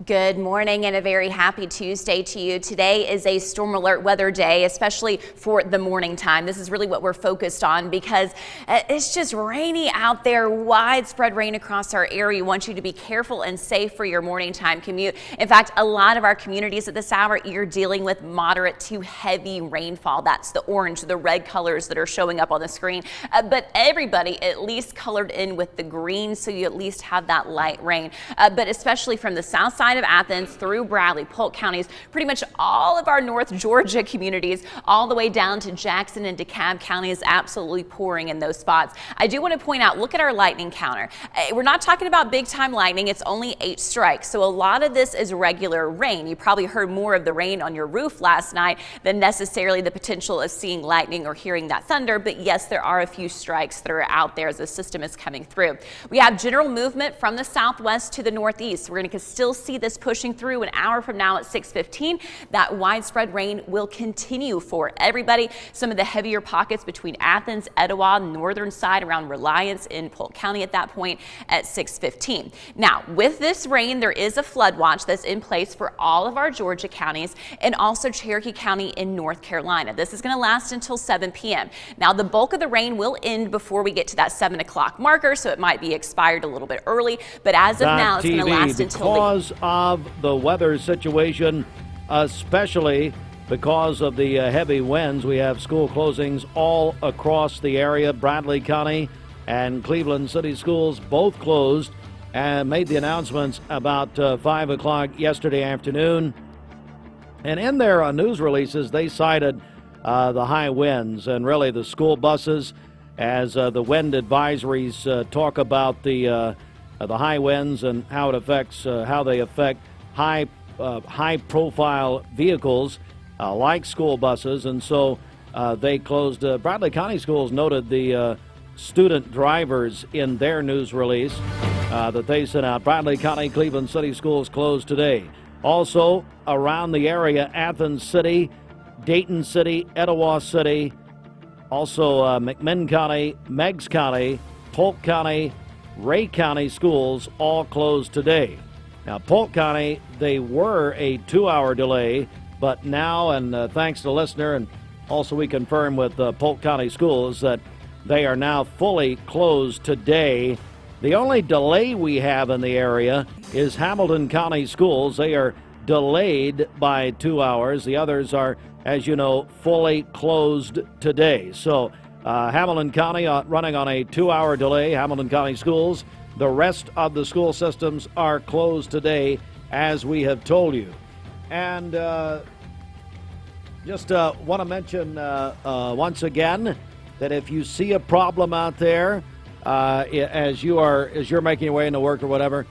Good morning and a very happy Tuesday to you. Today is a storm alert weather day, especially for the morning time. This is really what we're focused on because it's just rainy out there, widespread rain across our area. We want you to be careful and safe for your morning time commute. In fact, a lot of our communities at this hour, you're dealing with moderate to heavy rainfall. That's the orange, the red colors that are showing up on the screen. But everybody at least colored in with the green, so you at least have that light rain. But especially from the south side of Athens through Bradley, Polk counties, pretty much all of our North Georgia communities, all the way down to Jackson and DeKalb County is absolutely pouring in those spots. I do want to point out, look at our lightning counter. We're not talking about big time lightning. It's only 8 strikes. So a lot of this is regular rain. You probably heard more of the rain on your roof last night than necessarily the potential of seeing lightning or hearing that thunder. But yes, there are a few strikes that are out there as the system is coming through. We have general movement from the southwest to the northeast. We're going to still see this pushing through an hour from now at 6:15. That widespread rain will continue for everybody. Some of the heavier pockets between Athens, Etowah, northern side around Reliance in Polk County at that point at 6:15. Now, with this rain, there is a flood watch that's in place for all of our Georgia counties and also Cherokee County in North Carolina. This is going to last until 7 p.m. Now, the bulk of the rain will end before we get to that 7 o'clock marker, so it might be expired a little bit early, but as of now, it's going to last until because of the weather situation, especially because of the heavy winds. We have school closings all across the area. Bradley County and Cleveland City Schools both closed and made the announcements about 5 o'clock yesterday afternoon. And in their news releases, they cited the high winds and really the school buses as the wind advisories talk about the high winds and how it affects, how they affect high-profile vehicles like school buses, and so they closed. Bradley County Schools noted the student drivers in their news release that they sent out. Bradley County, Cleveland City Schools closed today. Also around the area, Athens City, Dayton City, Etowah City, also McMinn County, Meigs County, Polk County, Ray County schools all closed today. Now, Polk County, they were a 2-hour delay, but now, and thanks to the listener, and also we confirm with Polk County schools that they are now fully closed today. The only delay we have in the area is Hamilton County schools. They are delayed by 2 hours. The others are, as you know, fully closed today. So Hamilton County running on a 2-hour delay, Hamilton County schools. The rest of the school systems are closed today, as we have told you. And just want to mention once again that if you see a problem out there as you're making your way into work or whatever,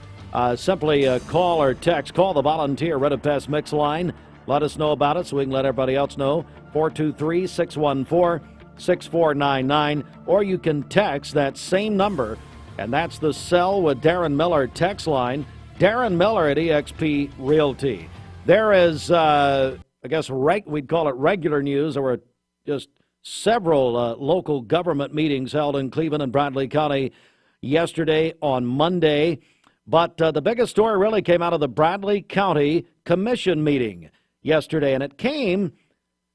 simply call or text. Call the volunteer Red of Pest Mix line. Let us know about it so we can let everybody else know. 423-614-6499. Or you can text that same number, and that's the Sell with Darren Miller text line. Darren Miller at eXp Realty. There is, I guess, we'd call it regular news. There were just several local government meetings held in Cleveland and Bradley County yesterday on Monday. But the biggest story really came out of the Bradley County Commission meeting yesterday, and it came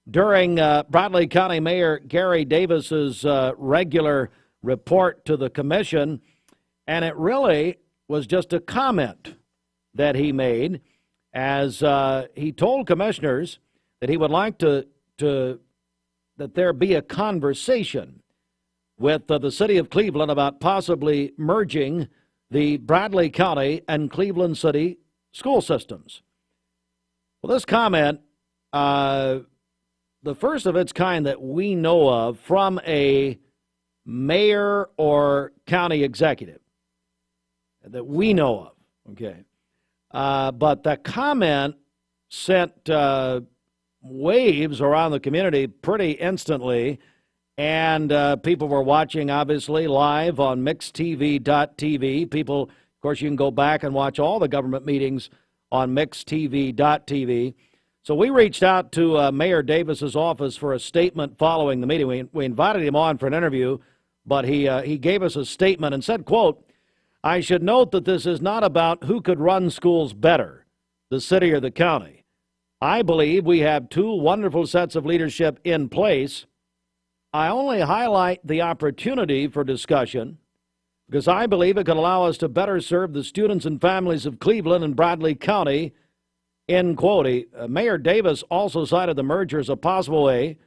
during Bradley County Mayor Gary Davis's regular report to the commission, and it really was just a comment that he made as he told commissioners that he would like that there be a conversation with the city of Cleveland about possibly merging the Bradley County and Cleveland City school systems. Well, this comment, the first of its kind that we know of from a mayor or county executive that we know of, okay? But the comment sent waves around the community pretty instantly, and people were watching, obviously, live on mixtv.tv. People, of course, you can go back and watch all the government meetings on mixtv.tv. So we reached out to Mayor Davis's office for a statement following the meeting. We invited him on for an interview, but he gave us a statement and said, quote, "I should note that this is not about who could run schools better, the city or the county. I believe we have two wonderful sets of leadership in place. I only highlight the opportunity for discussion because I believe it could allow us to better serve the students and families of Cleveland and Bradley County." End quote. Mayor Davis also cited the merger as a possible way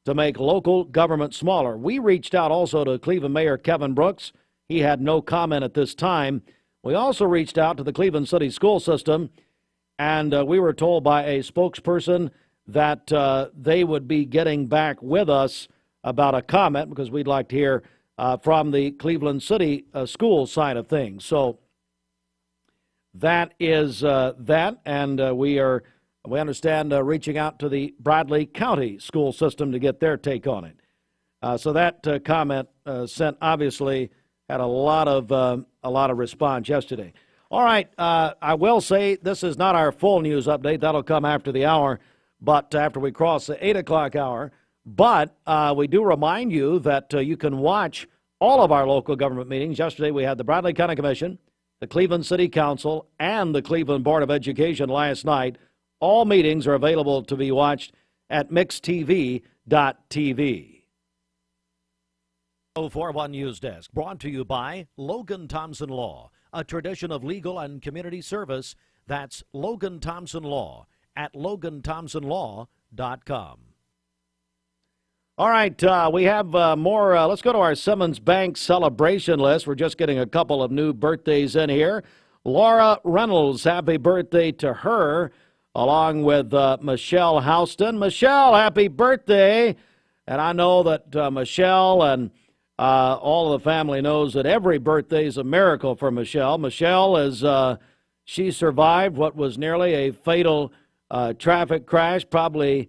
to make local government smaller. We reached out also to Cleveland Mayor Kevin Brooks. He had no comment at this time. We also reached out to the Cleveland City school system, and we were told by a spokesperson that they would be getting back with us about a comment because we'd like to hear from the Cleveland City school side of things. So that is that, and we understand reaching out to the Bradley County school system to get their take on it. So that comment sent obviously had a lot of response yesterday. All right, I will say this is not our full news update. That'll come after the hour, but after we cross the 8 o'clock hour. But we do remind you that you can watch all of our local government meetings. Yesterday we had the Bradley County Commission, the Cleveland City Council, and the Cleveland Board of Education last night. All meetings are available to be watched at mixtv.tv. 041 News Desk, brought to you by Logan Thompson Law, a tradition of legal and community service. That's Logan Thompson Law at loganthompsonlaw.com. All right, we have more. Let's go to our Simmons Bank celebration list. We're just getting a couple of new birthdays in here. Laura Reynolds, happy birthday to her, along with Michelle Houston. Michelle, happy birthday. And I know that Michelle and all of the family knows that every birthday is a miracle for Michelle. Michelle is, she survived what was nearly a fatal traffic crash, probably,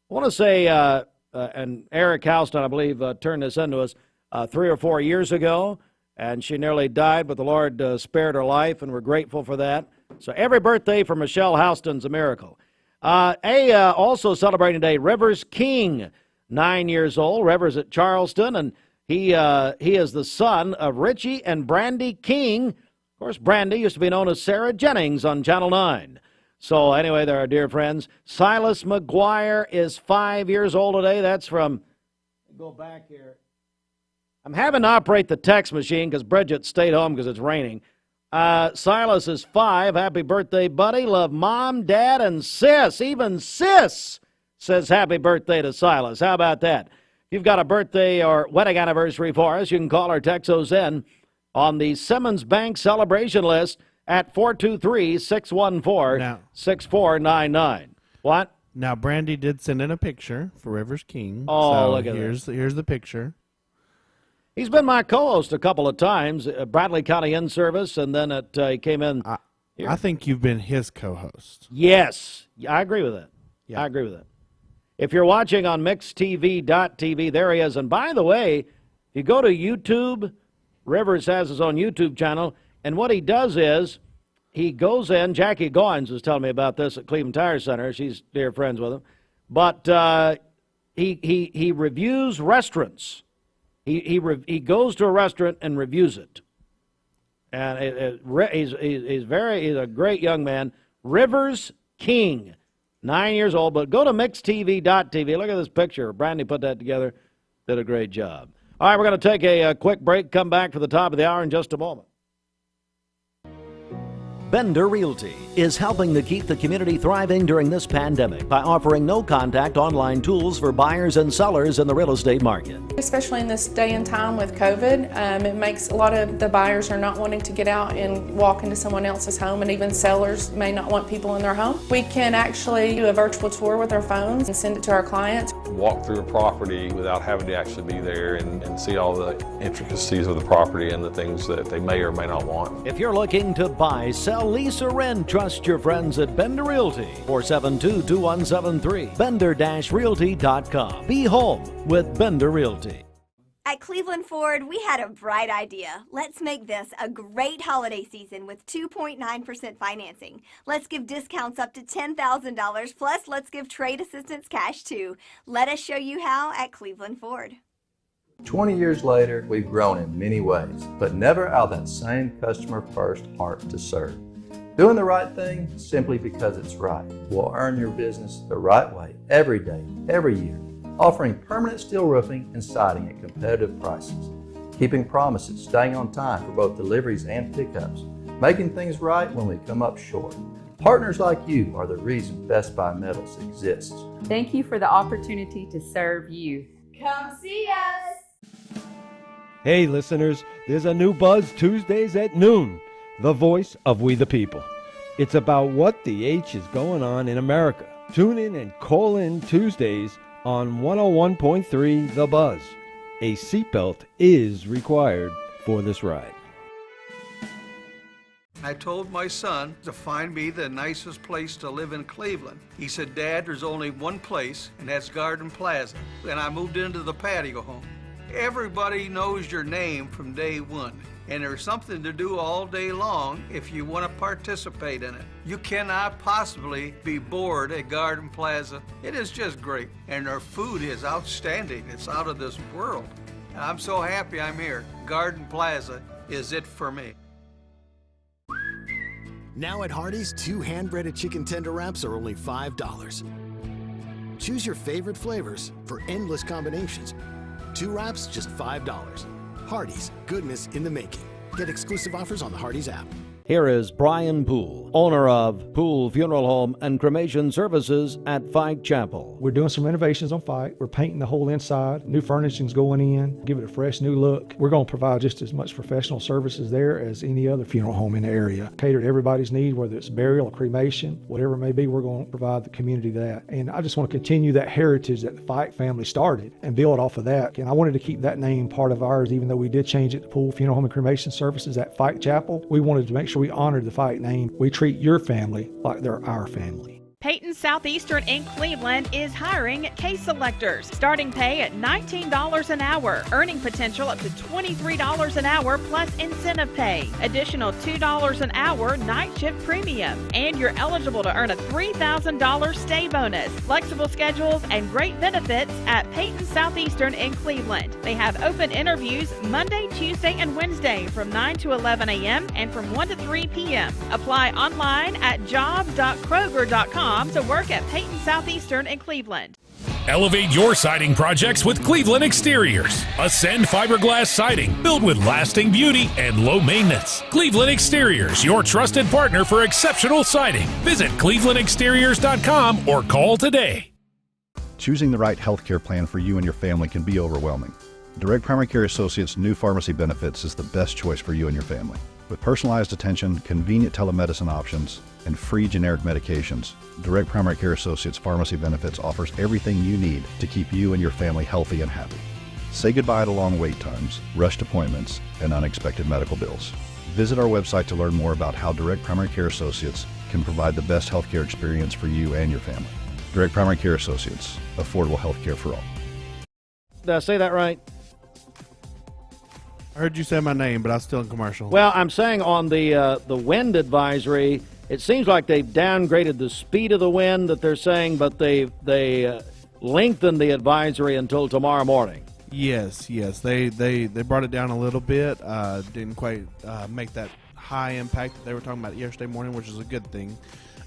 I want to say, and Eric Houston, I believe, turned this into us 3 or 4 years ago, and she nearly died, but the Lord spared her life, and we're grateful for that. So every birthday for Michelle Houston's a miracle. Also celebrating today, Rivers King, 9 years old. Rivers at Charleston, and he is the son of Richie and Brandy King. Of course, Brandy used to be known as Sarah Jennings on Channel 9. So anyway, they're our dear friends. Silas McGuire is 5 years old today. That's from, go back here. I'm having to operate the text machine because Bridget stayed home because it's raining. Silas is 5. Happy birthday, buddy. Love Mom, Dad, and Sis. Even Sis says happy birthday to Silas. How about that? If you've got a birthday or wedding anniversary for us, you can call or text those in on the Simmons Bank celebration list at 423-614-6499. What? Now, Brandy did send in a picture for Rivers King. Oh, so look at here's the picture. He's been my co-host a couple of times, Bradley County in service, and then he came in. I think you've been his co-host. Yes, I agree with that. I agree with that. If you're watching on mixtv.tv, there he is. And by the way, if you go to YouTube, Rivers has his own YouTube channel, and what he does is he goes in, Jackie Goins was telling me about this at Cleveland Tire Center. She's dear friends with him. But he reviews restaurants. He goes to a restaurant and reviews it. And he's a great young man. Rivers King, 9 years old. But go to mixtv.tv. Look at this picture. Brandy put that together. Did a great job. All right, we're going to take a quick break. Come back for the top of the hour in just a moment. Bender Realty is helping to keep the community thriving during this pandemic by offering no-contact online tools for buyers and sellers in the real estate market. Especially in this day and time with COVID, it makes a lot of the buyers are not wanting to get out and walk into someone else's home, and even sellers may not want people in their home. We can actually do a virtual tour with our phones and send it to our clients. Walk through a property without having to actually be there and see all the intricacies of the property and the things that they may or may not want. If you're looking to buy, sell, lease, or rent, trust your friends at Bender Realty. 472-2173. Bender-Realty.com. Be home with Bender Realty. At Cleveland Ford, we had a bright idea. Let's make this a great holiday season with 2.9% financing. Let's give discounts up to $10,000, plus let's give trade assistance cash too. Let us show you how at Cleveland Ford. 20 years later, we've grown in many ways, but never out of that same customer-first heart to serve. Doing the right thing simply because it's right will earn your business the right way every day, every year. Offering permanent steel roofing and siding at competitive prices. Keeping promises, staying on time for both deliveries and pickups. Making things right when we come up short. Partners like you are the reason Best Buy Metals exists. Thank you for the opportunity to serve you. Come see us! Hey listeners, there's a new Buzz Tuesdays at noon. The voice of We the People. It's about what the H is going on in America. Tune in and call in Tuesdays on 101.3 The Buzz. A seatbelt is required for this ride. I told my son to find me the nicest place to live in Cleveland. He said, Dad, there's only one place, and that's Garden Plaza. And I moved into the patio home. Everybody knows your name from day one. And there's something to do all day long if you want to participate in it. You cannot possibly be bored at Garden Plaza. It is just great. And their food is outstanding. It's out of this world. And I'm so happy I'm here. Garden Plaza is it for me. Now at Hardee's, 2 hand-breaded chicken tender wraps are only $5. Choose your favorite flavors for endless combinations. 2 wraps, just $5. Hardee's, goodness in the making. Get exclusive offers on the Hardee's app. Here is Brian Poole, owner of Poole Funeral Home and Cremation Services at Fike Chapel. We're doing some renovations on Fike. We're painting the whole inside. New furnishing's going in, give it a fresh new look. We're going to provide just as much professional services there as any other funeral home in the area. Cater to everybody's need, whether it's burial or cremation, whatever it may be, we're going to provide the community that. And I just want to continue that heritage that the Fike family started and build off of that. And I wanted to keep that name part of ours, even though we did change it to Poole Funeral Home and Cremation Services at Fike Chapel. We wanted to make sure we honored the Fike name. We treat your family like they're our family. Peyton Southeastern in Cleveland is hiring case selectors. Starting pay at $19 an hour. Earning potential up to $23 an hour plus incentive pay. Additional $2 an hour night shift premium. And you're eligible to earn a $3,000 stay bonus. Flexible schedules and great benefits at Peyton Southeastern in Cleveland. They have open interviews Monday, Tuesday, and Wednesday from 9 to 11 a.m. and from 1 to 3 p.m. Apply online at jobs.kroger.com to work at Peyton Southeastern in Cleveland. Elevate your siding projects with Cleveland Exteriors. Ascend fiberglass siding built with lasting beauty and low maintenance. Cleveland Exteriors, your trusted partner for exceptional siding. Visit clevelandexteriors.com or call today. Choosing the right healthcare plan for you and your family can be overwhelming. Direct Primary Care Associates' new pharmacy benefits is the best choice for you and your family. With personalized attention, convenient telemedicine options, and free generic medications, Direct Primary Care Associates Pharmacy Benefits offers everything you need to keep you and your family healthy and happy. Say goodbye to long wait times, rushed appointments, and unexpected medical bills. Visit our website to learn more about how Direct Primary Care Associates can provide the best healthcare experience for you and your family. Direct Primary Care Associates, affordable health care for all. Did I say that right? I heard you say my name, but I was still in commercial. Well, I'm saying on the wind advisory, it seems like they've downgraded the speed of the wind that they're saying, but they lengthened the advisory until tomorrow morning. Yes. They brought it down a little bit. Didn't quite make that high impact that they were talking about yesterday morning, which is a good thing.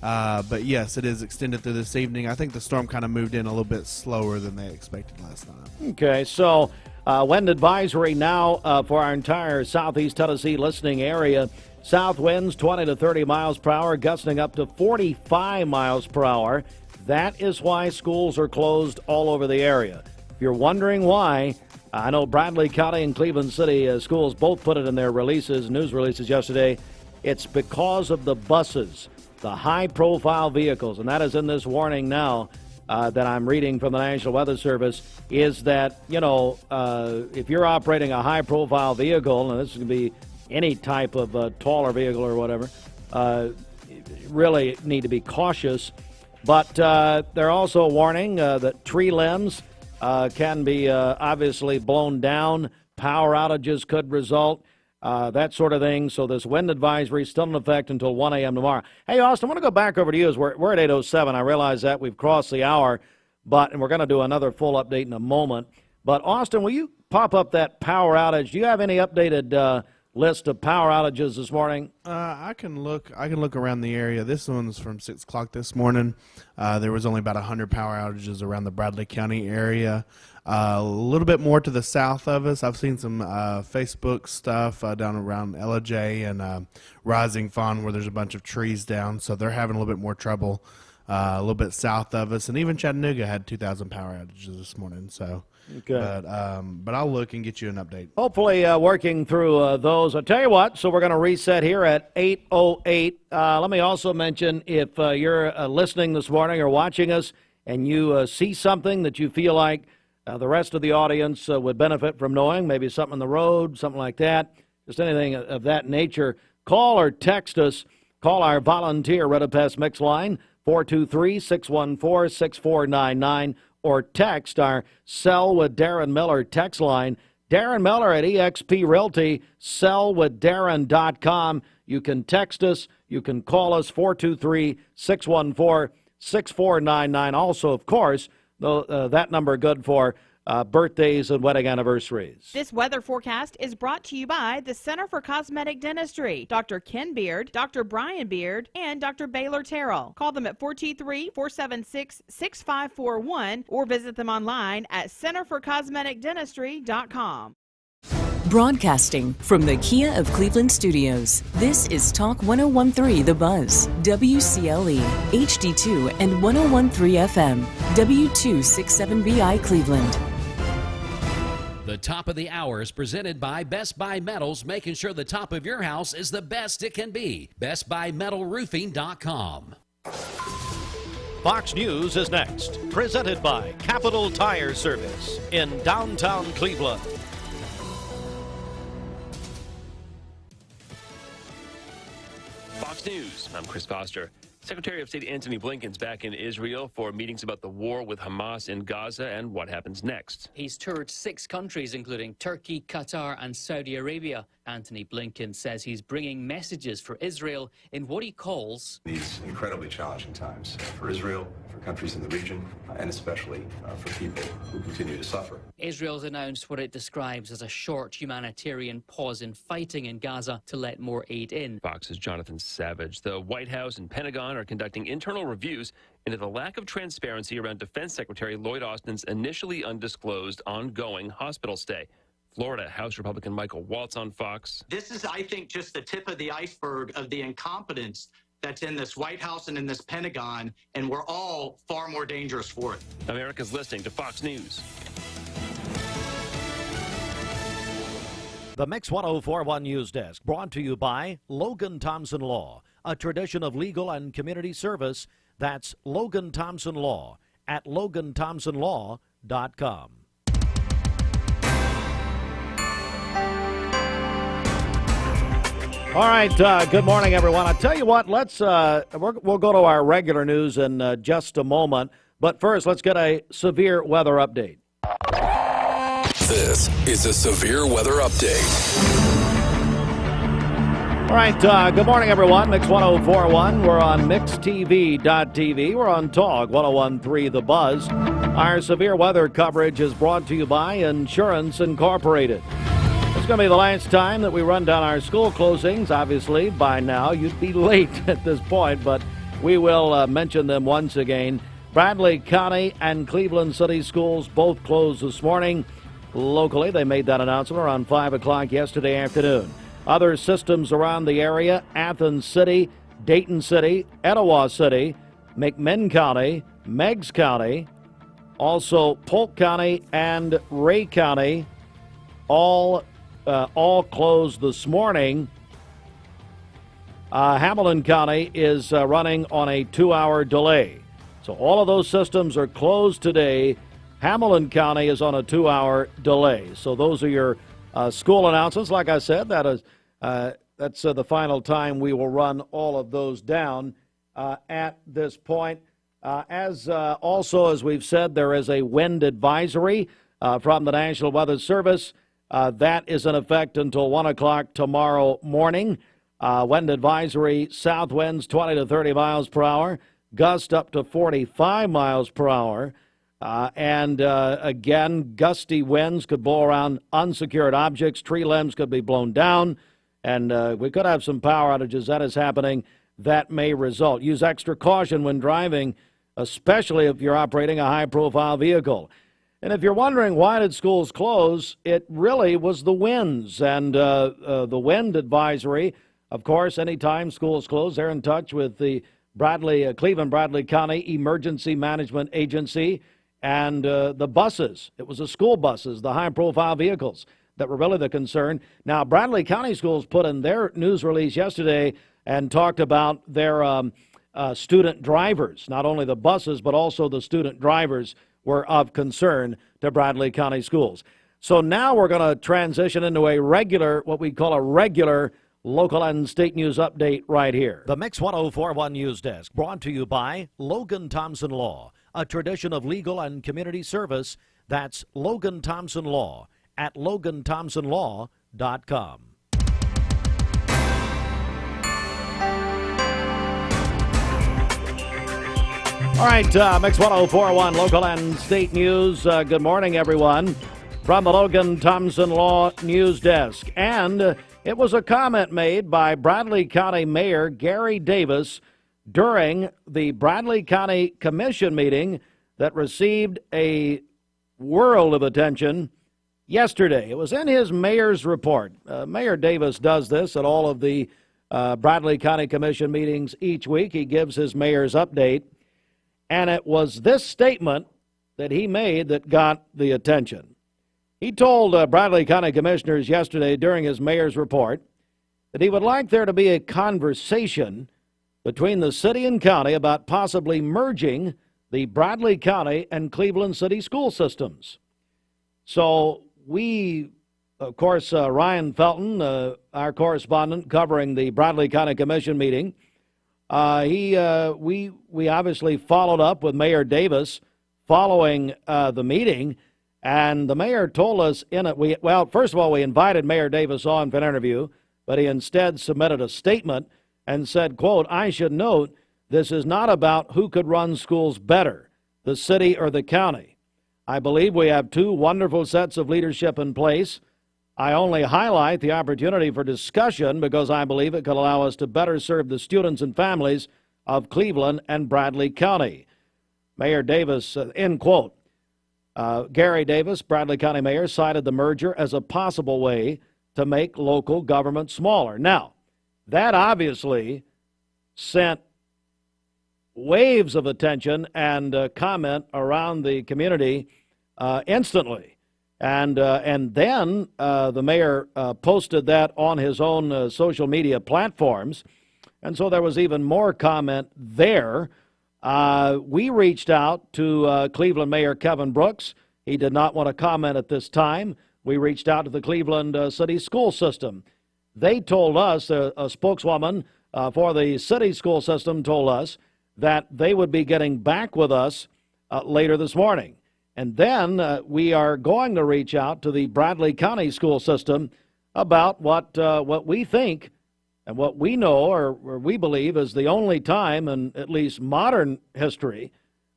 But yes, it is extended through this evening. I think the storm kind of moved in a little bit slower than they expected last time. Okay, so wind advisory now for our entire southeast Tennessee listening area. South winds 20 to 30 miles per hour, gusting up to 45 miles per hour. That is why schools are closed all over the area. If you're wondering why, I know Bradley County and Cleveland City schools both put it in their news releases yesterday. It's because of the buses, the high-profile vehicles, and that is in this warning now that I'm reading from the National Weather Service, is that, if you're operating a high-profile vehicle, and this is going to be any type of taller vehicle or whatever, really need to be cautious. But they're also warning that tree limbs can be obviously blown down. Power outages could result, that sort of thing. So this wind advisory is still in effect until 1 a.m. tomorrow. Hey, Austin, I want to go back over to you. As we're at 8:07. I realize that we've crossed the hour, and we're going to do another full update in a moment. But, Austin, will you pop up that power outage? Do you have any updated list of power outages this morning? I can look around the area. This one's from 6 o'clock this morning. There was only about 100 power outages around the Bradley County area. A little bit more to the south of us. I've seen some Facebook stuff down around LJ and Rising Fawn where there's a bunch of trees down, so they're having a little bit more trouble a little bit south of us. And even Chattanooga had 2,000 power outages this morning. So, okay. But I'll look and get you an update. Hopefully working through those. I'll tell you what, so we're going to reset here at 8:08. Let me also mention, if you're listening this morning or watching us and you see something that you feel like the rest of the audience would benefit from knowing, maybe something on the road, something like that, just anything of that nature, call or text us. Call our volunteer Red of Pest Mix line, 423-614-6499, or text our Sell with Darren Miller text line. Darren Miller at eXp Realty, sellwithdarren.com. You can text us. You can call us, 423-614-6499. Also, of course, that number good for birthdays and wedding anniversaries. This weather forecast is brought to you by the Center for Cosmetic Dentistry, Dr. Ken Beard, Dr. Brian Beard, and Dr. Baylor Terrell. Call them at 423-476-6541 or visit them online at centerforcosmeticdentistry.com. Broadcasting from the Kia of Cleveland studios, this is Talk 1013 The Buzz, WCLE, HD2 and 1013 FM, W267BI Cleveland. The top of the hour is presented by Best Buy Metals, making sure the top of your house is the best it can be. BestBuyMetalRoofing.com. Fox News is next, presented by Capital Tire Service in downtown Cleveland. Fox News, I'm Chris Foster. Secretary of State Antony Blinken's back in Israel for meetings about the war with Hamas in Gaza and what happens next. He's toured 6 countries, including Turkey, Qatar, and Saudi Arabia. Antony Blinken says he's bringing messages for Israel in what he calls these incredibly challenging times for Israel, for countries in the region, and especially for people who continue to suffer. Israel's announced what it describes as a short humanitarian pause in fighting in Gaza to let more aid in. Fox's Jonathan Savage. The White House and Pentagon are conducting internal reviews into the lack of transparency around Defense Secretary Lloyd Austin's initially undisclosed ongoing hospital stay. Florida House Republican Michael Waltz on Fox. This is, I think, just the tip of the iceberg of the incompetence that's in this White House and in this Pentagon, and we're all far more dangerous for it. America's listening to Fox News. The Mix 1041 News Desk, brought to you by Logan Thompson Law, a tradition of legal and community service. That's Logan Thompson Law at LoganThompsonLaw.com. All right, good morning, everyone. I tell you what, we'll go to our regular news in just a moment. But first, let's get a severe weather update. This is a severe weather update. All right, good morning, everyone. Mix 1041. We're on mixtv.tv. We're on Talk 1013 The Buzz. Our severe weather coverage is brought to you by Insurance Incorporated. It's going to be the last time that we run down our school closings. Obviously, by now, you'd be late at this point, but we will mention them once again. Bradley County and Cleveland City schools both closed this morning. Locally, they made that announcement around 5 o'clock yesterday afternoon. Other systems around the area: Athens City, Dayton City, Etowah City, McMinn County, Meigs County, also Polk County and Ray County, all closed this morning. Hamilton County is running on a 2-hour delay. So all of those systems are closed today. Hamilton County is on a 2-hour delay. So those are your school announcements. Like I said, that's the final time we will run all of those down at this point. Also, as we've said, there is a wind advisory from the National Weather Service. That is in effect until 1 o'clock tomorrow morning. Wind advisory: south winds 20 to 30 miles per hour, gust up to 45 miles per hour. Again, gusty winds could blow around unsecured objects. Tree limbs could be blown down, and we could have some power outages. That is happening. That may result. Use extra caution when driving, especially if you're operating a high-profile vehicle. And if you're wondering why did schools close, it really was the winds. And the wind advisory, of course, anytime schools close, they're in touch with the Cleveland Bradley County Emergency Management Agency. And the buses, it was the school buses, the high-profile vehicles that were really the concern. Now, Bradley County Schools put in their news release yesterday and talked about their student drivers. Not only the buses, but also the student drivers were of concern to Bradley County Schools. So now we're going to transition into what we call a regular local and state news update right here. The Mix 1041 News Desk, brought to you by Logan Thompson Law, a tradition of legal and community service. That's Logan Thompson Law at LoganThompsonLaw.com. All right, Mix 1041 local and state news. Good morning, everyone, from the Logan Thompson Law News Desk. And it was a comment made by Bradley County Mayor Gary Davis during the Bradley County Commission meeting that received a world of attention yesterday. It was in his mayor's report. Mayor Davis does this at all of the Bradley County Commission meetings each week. He gives his mayor's update. And it was this statement that he made that got the attention. He told Bradley County Commissioners yesterday during his mayor's report that he would like there to be a conversation between the city and county about possibly merging the Bradley County and Cleveland City school systems. So we, of course, Ryan Felton, our correspondent covering the Bradley County Commission meeting, we obviously followed up with Mayor Davis following the meeting, and the mayor told us first of all, we invited Mayor Davis on for an interview, but he instead submitted a statement and said, quote, "I should note this is not about who could run schools better, the city or the county. I believe we have two wonderful sets of leadership in place. I only highlight the opportunity for discussion because I believe it could allow us to better serve the students and families of Cleveland and Bradley County." Mayor Davis, end quote. Gary Davis, Bradley County Mayor, cited the merger as a possible way to make local government smaller. Now, that obviously sent waves of attention and comment around the community instantly. And then the mayor posted that on his own social media platforms. And so there was even more comment there. We reached out to Cleveland Mayor Kevin Brooks. He did not want to comment at this time. We reached out to the Cleveland City school system. They told us, a spokeswoman for the city school system told us that they would be getting back with us later this morning. And then we are going to reach out to the Bradley County school system about what we think and what we know or we believe is the only time in at least modern history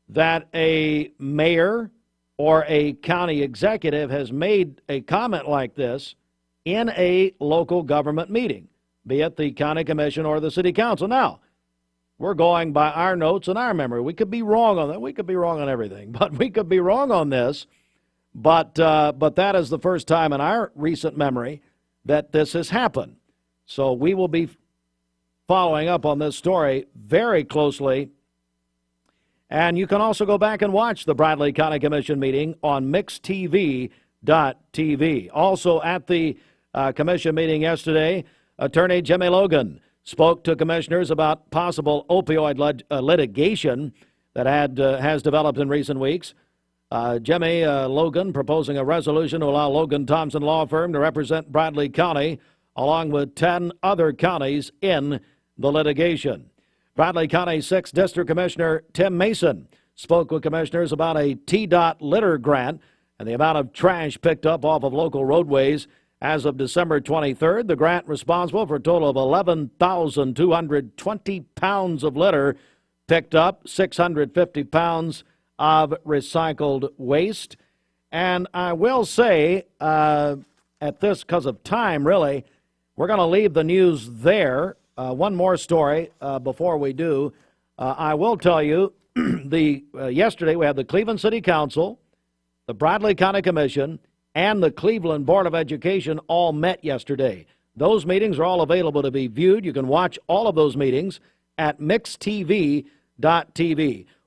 that a mayor or a county executive has made a comment like this in a local government meeting, be it the county commission or the city council. Now, we're going by our notes and our memory. We could be wrong on that. We could be wrong on everything, but we could be wrong on this. But that is the first time in our recent memory that this has happened. So we will be following up on this story very closely. And you can also go back and watch the Bradley County Commission meeting on mixtv.tv. Also at the commission meeting yesterday, Attorney Jimmy Logan spoke to commissioners about possible opioid litigation that has developed in recent weeks. Jimmy Logan proposing a resolution to allow Logan Thompson Law Firm to represent Bradley County along with 10 other counties in the litigation. Bradley County 6th District Commissioner Tim Mason spoke with commissioners about a TDOT litter grant and the amount of trash picked up off of local roadways. As of December 23rd, the grant responsible for a total of 11,220 pounds of litter picked up, 650 pounds of recycled waste. And I will say, at this, because of time, really, we're going to leave the news there. One more story before we do. I will tell you, yesterday we had the Cleveland City Council, the Bradley County Commission, and the Cleveland Board of Education all met yesterday. Those meetings are all available to be viewed. You can watch all of those meetings at mixtv.tv.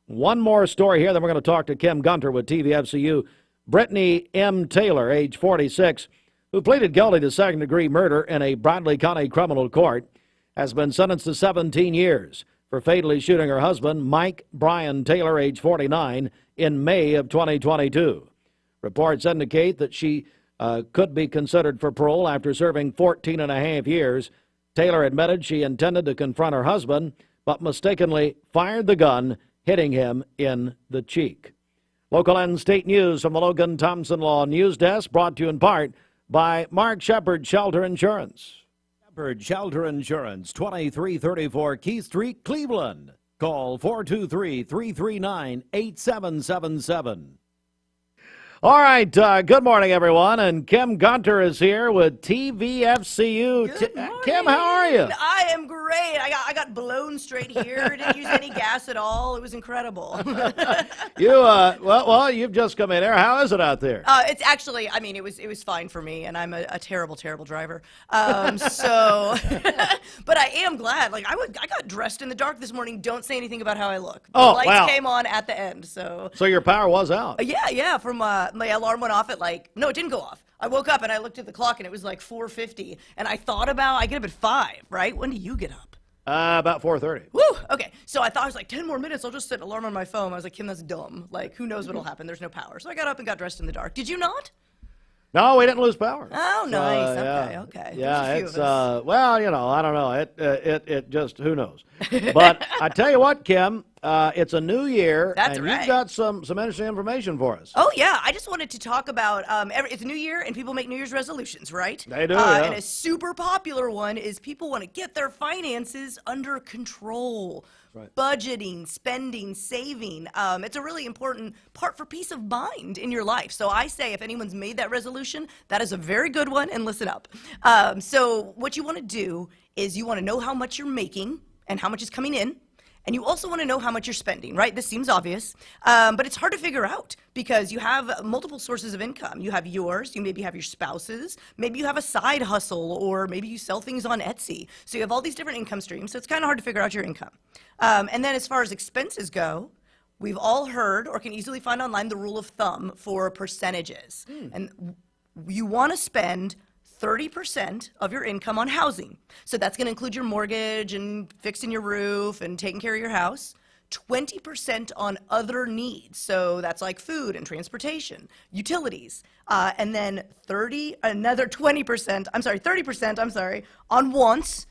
One more story here, then we're going to talk to Kim Gunter with TVFCU. Brittany M. Taylor, age 46, who pleaded guilty to second-degree murder in a Bradley County criminal court, has been sentenced to 17 years for fatally shooting her husband, Mike Brian Taylor, age 49, in May of 2022. Reports indicate that she could be considered for parole after serving 14 and a half years. Taylor admitted she intended to confront her husband, but mistakenly fired the gun, hitting him in the cheek. Local and state news from the Logan Thompson Law News Desk, brought to you in part by Mark Shepard Shelter Insurance. Shepard Shelter Insurance, 2334 Keith Street, Cleveland. Call 423-339-8777. All right, good morning, everyone, and Kim Gunter is here with TVFCU. Kim, how are you? I am great. I got blown straight here. Didn't use any gas at all. It was incredible. You've just come in here. How is it out there? It's actually, it was fine for me, and I'm a terrible, terrible driver. But I am glad. I got dressed in the dark this morning. Don't say anything about how I look. The lights came on at the end, so. So your power was out. Yeah. From my alarm went off at no, it didn't go off. I woke up and I looked at the clock and it was 4:50, and I thought I get up at 5, right? When do you get up? About 4:30. Woo! Okay, so I thought I was 10 more minutes. I'll just set an alarm on my phone. I was like, Kim, that's dumb. Who knows what'll happen? There's no power. So I got up and got dressed in the dark. Did you not? No, we didn't lose power. Oh, nice. Okay. Yeah, it's I don't know. It just, who knows? But I tell you what, Kim, it's a new year, That's and right. you've got some interesting information for us. Oh, yeah. I just wanted to talk about, it's a new year, and people make New Year's resolutions, right? They do, yeah. And a super popular one is people want to get their finances under control. Right. Budgeting, spending, saving. It's a really important part for peace of mind in your life. So I say if anyone's made that resolution, that is a very good one, and listen up. So what you want to do is you want to know how much you're making and how much is coming in. And you also want to know how much you're spending, right? This seems obvious, but it's hard to figure out because you have multiple sources of income. You have yours, you maybe have your spouse's, maybe you have a side hustle, or maybe you sell things on Etsy. So you have all these different income streams, so it's kind of hard to figure out your income. And then as far as expenses go, we've all heard or can easily find online the rule of thumb for percentages. And you want to spend 30% of your income on housing. So that's going to include your mortgage and fixing your roof and taking care of your house. 20% on other needs. So that's like food and transportation, utilities. And then 30% on wants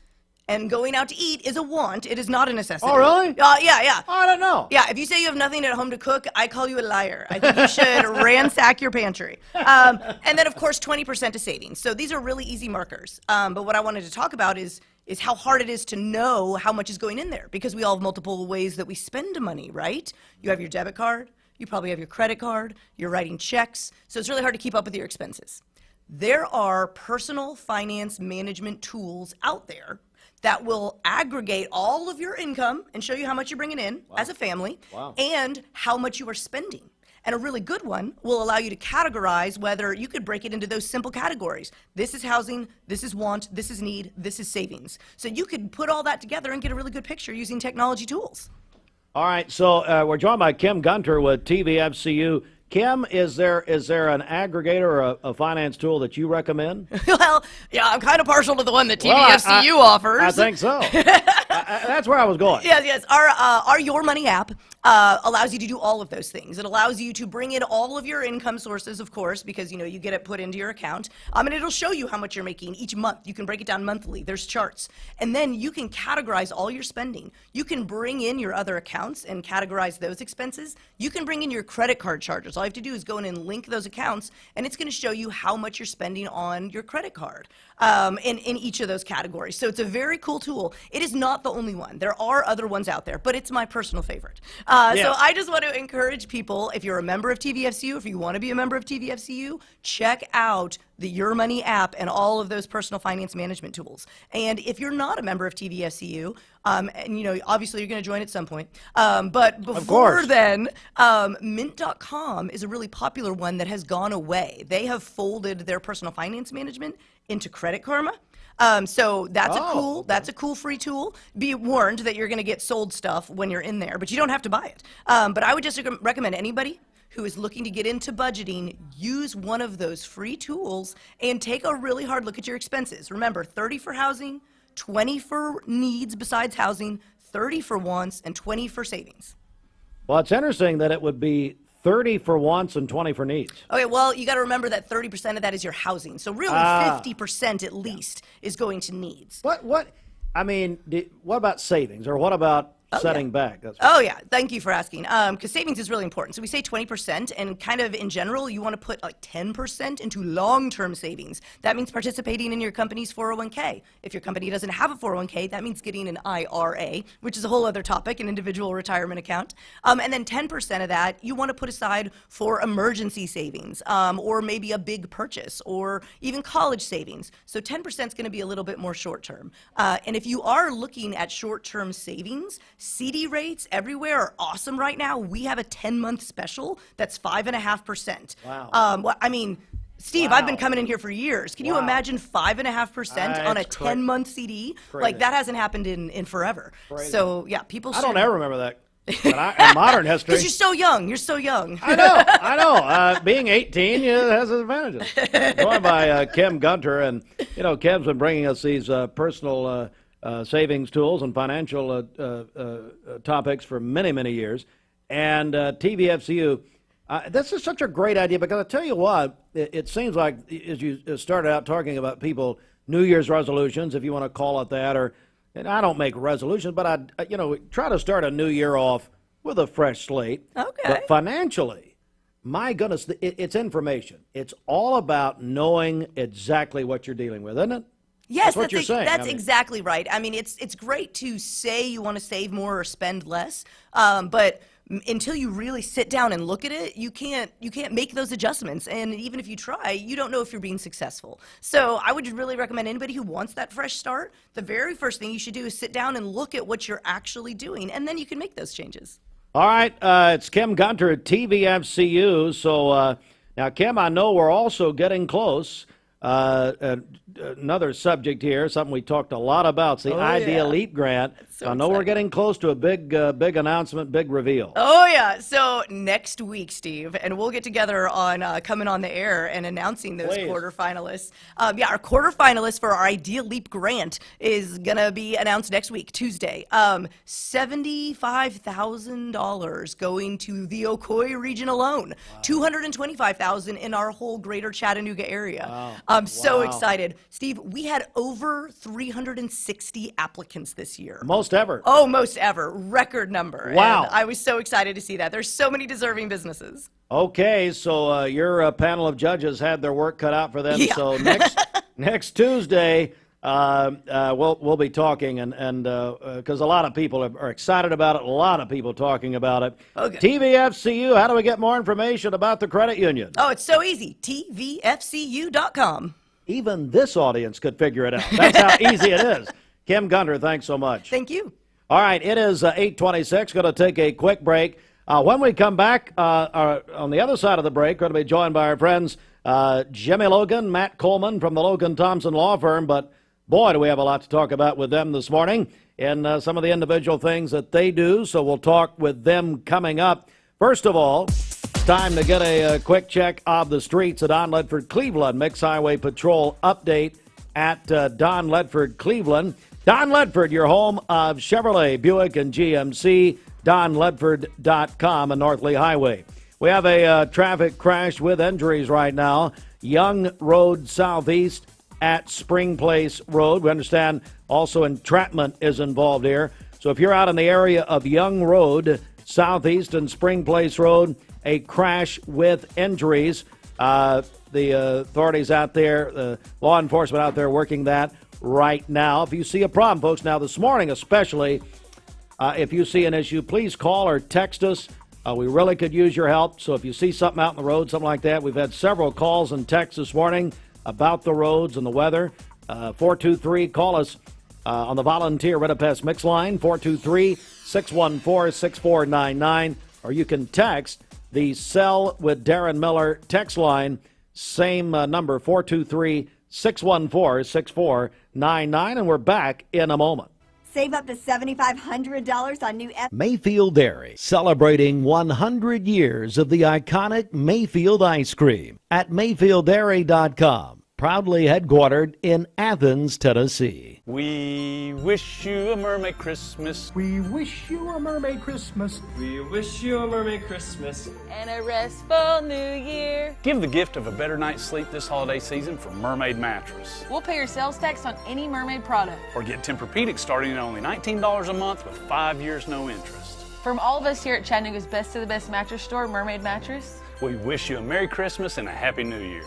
And going out to eat is a want. It is not a necessity. Oh, really? Yeah. Oh, I don't know. Yeah, if you say you have nothing at home to cook, I call you a liar. I think you should ransack your pantry. And then, of course, 20% to savings. So these are really easy markers. But what I wanted to talk about is how hard it is to know how much is going in there, because we all have multiple ways that we spend money, right? You have your debit card. You probably have your credit card. You're writing checks. So it's really hard to keep up with your expenses. There are personal finance management tools out there that will aggregate all of your income and show you how much you're bringing in as a family and how much you are spending. And a really good one will allow you to categorize whether you could break it into those simple categories. This is housing, this is want, this is need, this is savings. So you could put all that together and get a really good picture using technology tools. All right, so we're joined by Kim Gunter with TVFCU. Kim, is there an aggregator or a finance tool that you recommend? Well, yeah, I'm kind of partial to the one that TVFCU offers. I think so. That's where I was going. Yes. Our Your Money app allows you to do all of those things. It allows you to bring in all of your income sources, of course, because you get it put into your account. And it'll show you how much you're making each month. You can break it down monthly. There's charts. And then you can categorize all your spending. You can bring in your other accounts and categorize those expenses. You can bring in your credit card charges. All you have to do is go in and link those accounts, and it's going to show you how much you're spending on your credit card in each of those categories. So it's a very cool tool. It is not the only one. There are other ones out there, but it's my personal favorite. So I just want to encourage people, if you're a member of TVFCU, if you want to be a member of TVFCU, check out the Your Money app and all of those personal finance management tools. And if you're not a member of TVFCU, and obviously you're going to join at some point, but before then, Mint.com is a really popular one that has gone away. They have folded their personal finance management into Credit Karma. So that's a cool free tool. Be warned that you're going to get sold stuff when you're in there, but you don't have to buy it. But I would just recommend anybody who is looking to get into budgeting, use one of those free tools and take a really hard look at your expenses. Remember, 30 for housing, 20 for needs besides housing, 30 for wants, and 20 for savings. Well, it's interesting that it would be 30 for wants and 20 for needs. Okay, well, you got to remember that 30% of that is your housing. So really 50% at least is going to needs. What about savings, or what about setting back? Yeah, thank you for asking. Because savings is really important. So we say 20%, and kind of in general, you want to put like 10% into long-term savings. That means participating in your company's 401k. If your company doesn't have a 401k, that means getting an IRA, which is a whole other topic, an individual retirement account. And then 10% of that, you want to put aside for emergency savings, or maybe a big purchase, or even college savings. So 10% is going to be a little bit more short-term. And if you are looking at short-term savings, CD rates everywhere are awesome right now. We have a 10-month special that's 5.5%. Wow. Steve, I've been coming in here for years. Can you imagine 5.5% on a 10-month CD? Crazy. Like, that hasn't happened in forever. Crazy. So, yeah, people should. I don't ever remember that. In modern history. Because you're so young. You're so young. I know. Being 18 has its advantages. Joined by Kim Gunter, and Kim's been bringing us these personal savings tools and financial topics for many, many years. And TVFCU, this is such a great idea, because I tell you what, it seems like, as you started out talking about people, New Year's resolutions, if you want to call it that, and I don't make resolutions, but I try to start a new year off with a fresh slate. Okay. But financially, my goodness, it's information. It's all about knowing exactly what you're dealing with, isn't it? Yes, that's what you're saying. That's exactly right. It's great to say you want to save more or spend less, but until you really sit down and look at it, you can't make those adjustments. And even if you try, you don't know if you're being successful. So I would really recommend anybody who wants that fresh start, the very first thing you should do is sit down and look at what you're actually doing, and then you can make those changes. All right, it's Kim Gunter at TVFCU. So now, Kim, I know we're also getting close. Another subject here, something we talked a lot about, it's the Idea Leap Grant. So I know we're getting close to a big announcement, big reveal. Oh, yeah. So next week, Steve, and we'll get together on coming on the air and announcing those quarterfinalists. Our quarterfinalists for our Ideal Leap grant is going to be announced next week, Tuesday. $75,000 going to the Ocoee region alone. Wow. $225,000 in our whole greater Chattanooga area. Wow. I'm so excited. Steve, we had over 360 applicants this year. Most ever. Oh, most ever. Record number. Wow. And I was so excited to see that. There's so many deserving businesses. Okay, so your panel of judges had their work cut out for them. Yeah. So next Tuesday, we'll be talking, and because a lot of people are excited about it, a lot of people talking about it. Okay. TVFCU, how do we get more information about the credit union? Oh, it's so easy. TVFCU.com. Even this audience could figure it out. That's how easy it is. Kim Gunter, thanks so much. Thank you. All right, it is 8:26. Going to take a quick break. When we come back, on the other side of the break, we're going to be joined by our friends Jimmy Logan, Matt Coleman from the Logan Thompson Law Firm. But, boy, do we have a lot to talk about with them this morning and some of the individual things that they do. So we'll talk with them coming up. First of all, it's time to get a quick check of the streets at Don Ledford Cleveland. Mixed Highway Patrol update at Don Ledford Cleveland. Don Ledford, your home of Chevrolet, Buick, and GMC. DonLedford.com and North Lee Highway. We have a traffic crash with injuries right now. Young Road Southeast at Spring Place Road. We understand also entrapment is involved here. So if you're out in the area of Young Road Southeast and Spring Place Road, a crash with injuries. The authorities out there, law enforcement out there working that right now. If you see a problem, folks, now this morning especially, if you see an issue, please call or text us. We really could use your help. So if you see something out in the road, something like that, we've had several calls and texts this morning about the roads and the weather. 423, call us on the volunteer Redapest Mix line, 423-614-6499. Or you can text the Sell with Darren Miller text line, same number, 423-614-6499. And we're back in a moment. Save up to $7,500 on new Mayfield Dairy, celebrating 100 years of the iconic Mayfield ice cream at MayfieldDairy.com. Proudly headquartered in Athens, Tennessee. We wish you a mermaid Christmas. We wish you a mermaid Christmas. We wish you a mermaid Christmas. And a restful New Year. Give the gift of a better night's sleep this holiday season for Mermaid Mattress. We'll pay your sales tax on any Mermaid product. Or get Tempur-Pedic starting at only $19 a month with 5 years no interest. From all of us here at Chattanooga's Best to the Best mattress store, Mermaid Mattress, we wish you a Merry Christmas and a Happy New Year.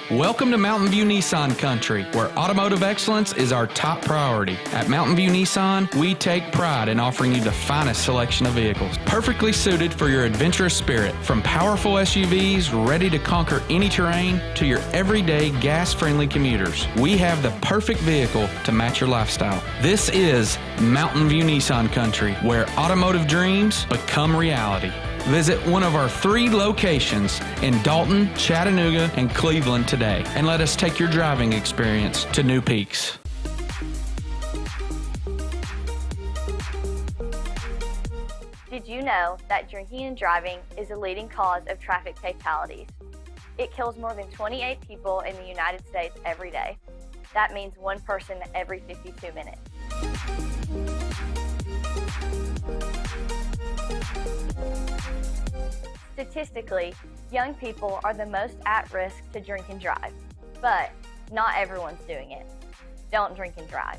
Welcome to Mountain View Nissan Country, where automotive excellence is our top priority. At Mountain View Nissan, we take pride in offering you the finest selection of vehicles, perfectly suited for your adventurous spirit. From powerful SUVs ready to conquer any terrain to your everyday gas-friendly commuters, we have the perfect vehicle to match your lifestyle. This is Mountain View Nissan Country, where automotive dreams become reality. Visit one of our 3 locations in Dalton, Chattanooga, and Cleveland today, and let us take your driving experience to new peaks. Did you know that drinking and driving is a leading cause of traffic fatalities? It kills more than 28 people in the United States every day. That means 1 person every 52 minutes. Statistically, young people are the most at risk to drink and drive, but not everyone's doing it. Don't drink and drive.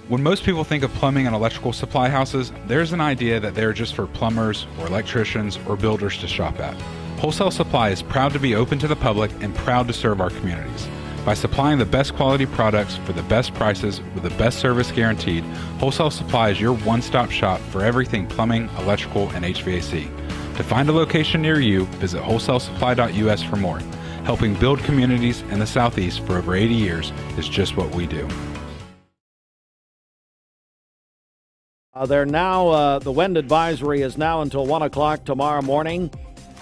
When most people think of plumbing and electrical supply houses, there's an idea that they're just for plumbers or electricians or builders to shop at. Wholesale Supply is proud to be open to the public and proud to serve our communities. By supplying the best quality products for the best prices with the best service guaranteed, Wholesale Supply is your one-stop shop for everything plumbing, electrical, and HVAC. To find a location near you, visit wholesalesupply.us for more. Helping build communities in the Southeast for over 80 years is just what we do. They're now, the wind advisory is now until 1 o'clock tomorrow morning.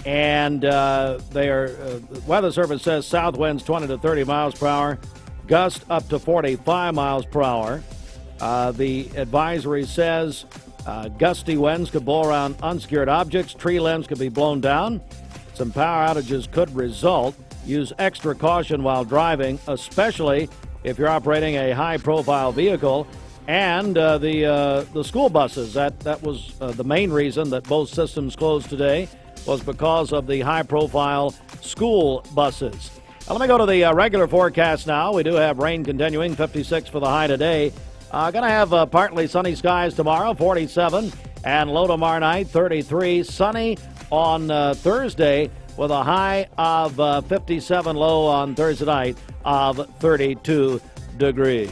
And the Weather Service says south winds 20 to 30 miles per hour, gust up to 45 miles per hour. The advisory says gusty winds could blow around unsecured objects, tree limbs could be blown down. Some power outages could result. Use extra caution while driving, especially if you're operating a high-profile vehicle. And the school buses, that was the main reason that both systems closed today, was because of the high-profile school buses. Now, let me go to the regular forecast now. We do have rain continuing, 56 for the high today. Going to have partly sunny skies tomorrow, 47, and low tomorrow night, 33. Sunny on Thursday with a high of 57, low on Thursday night of 32 degrees.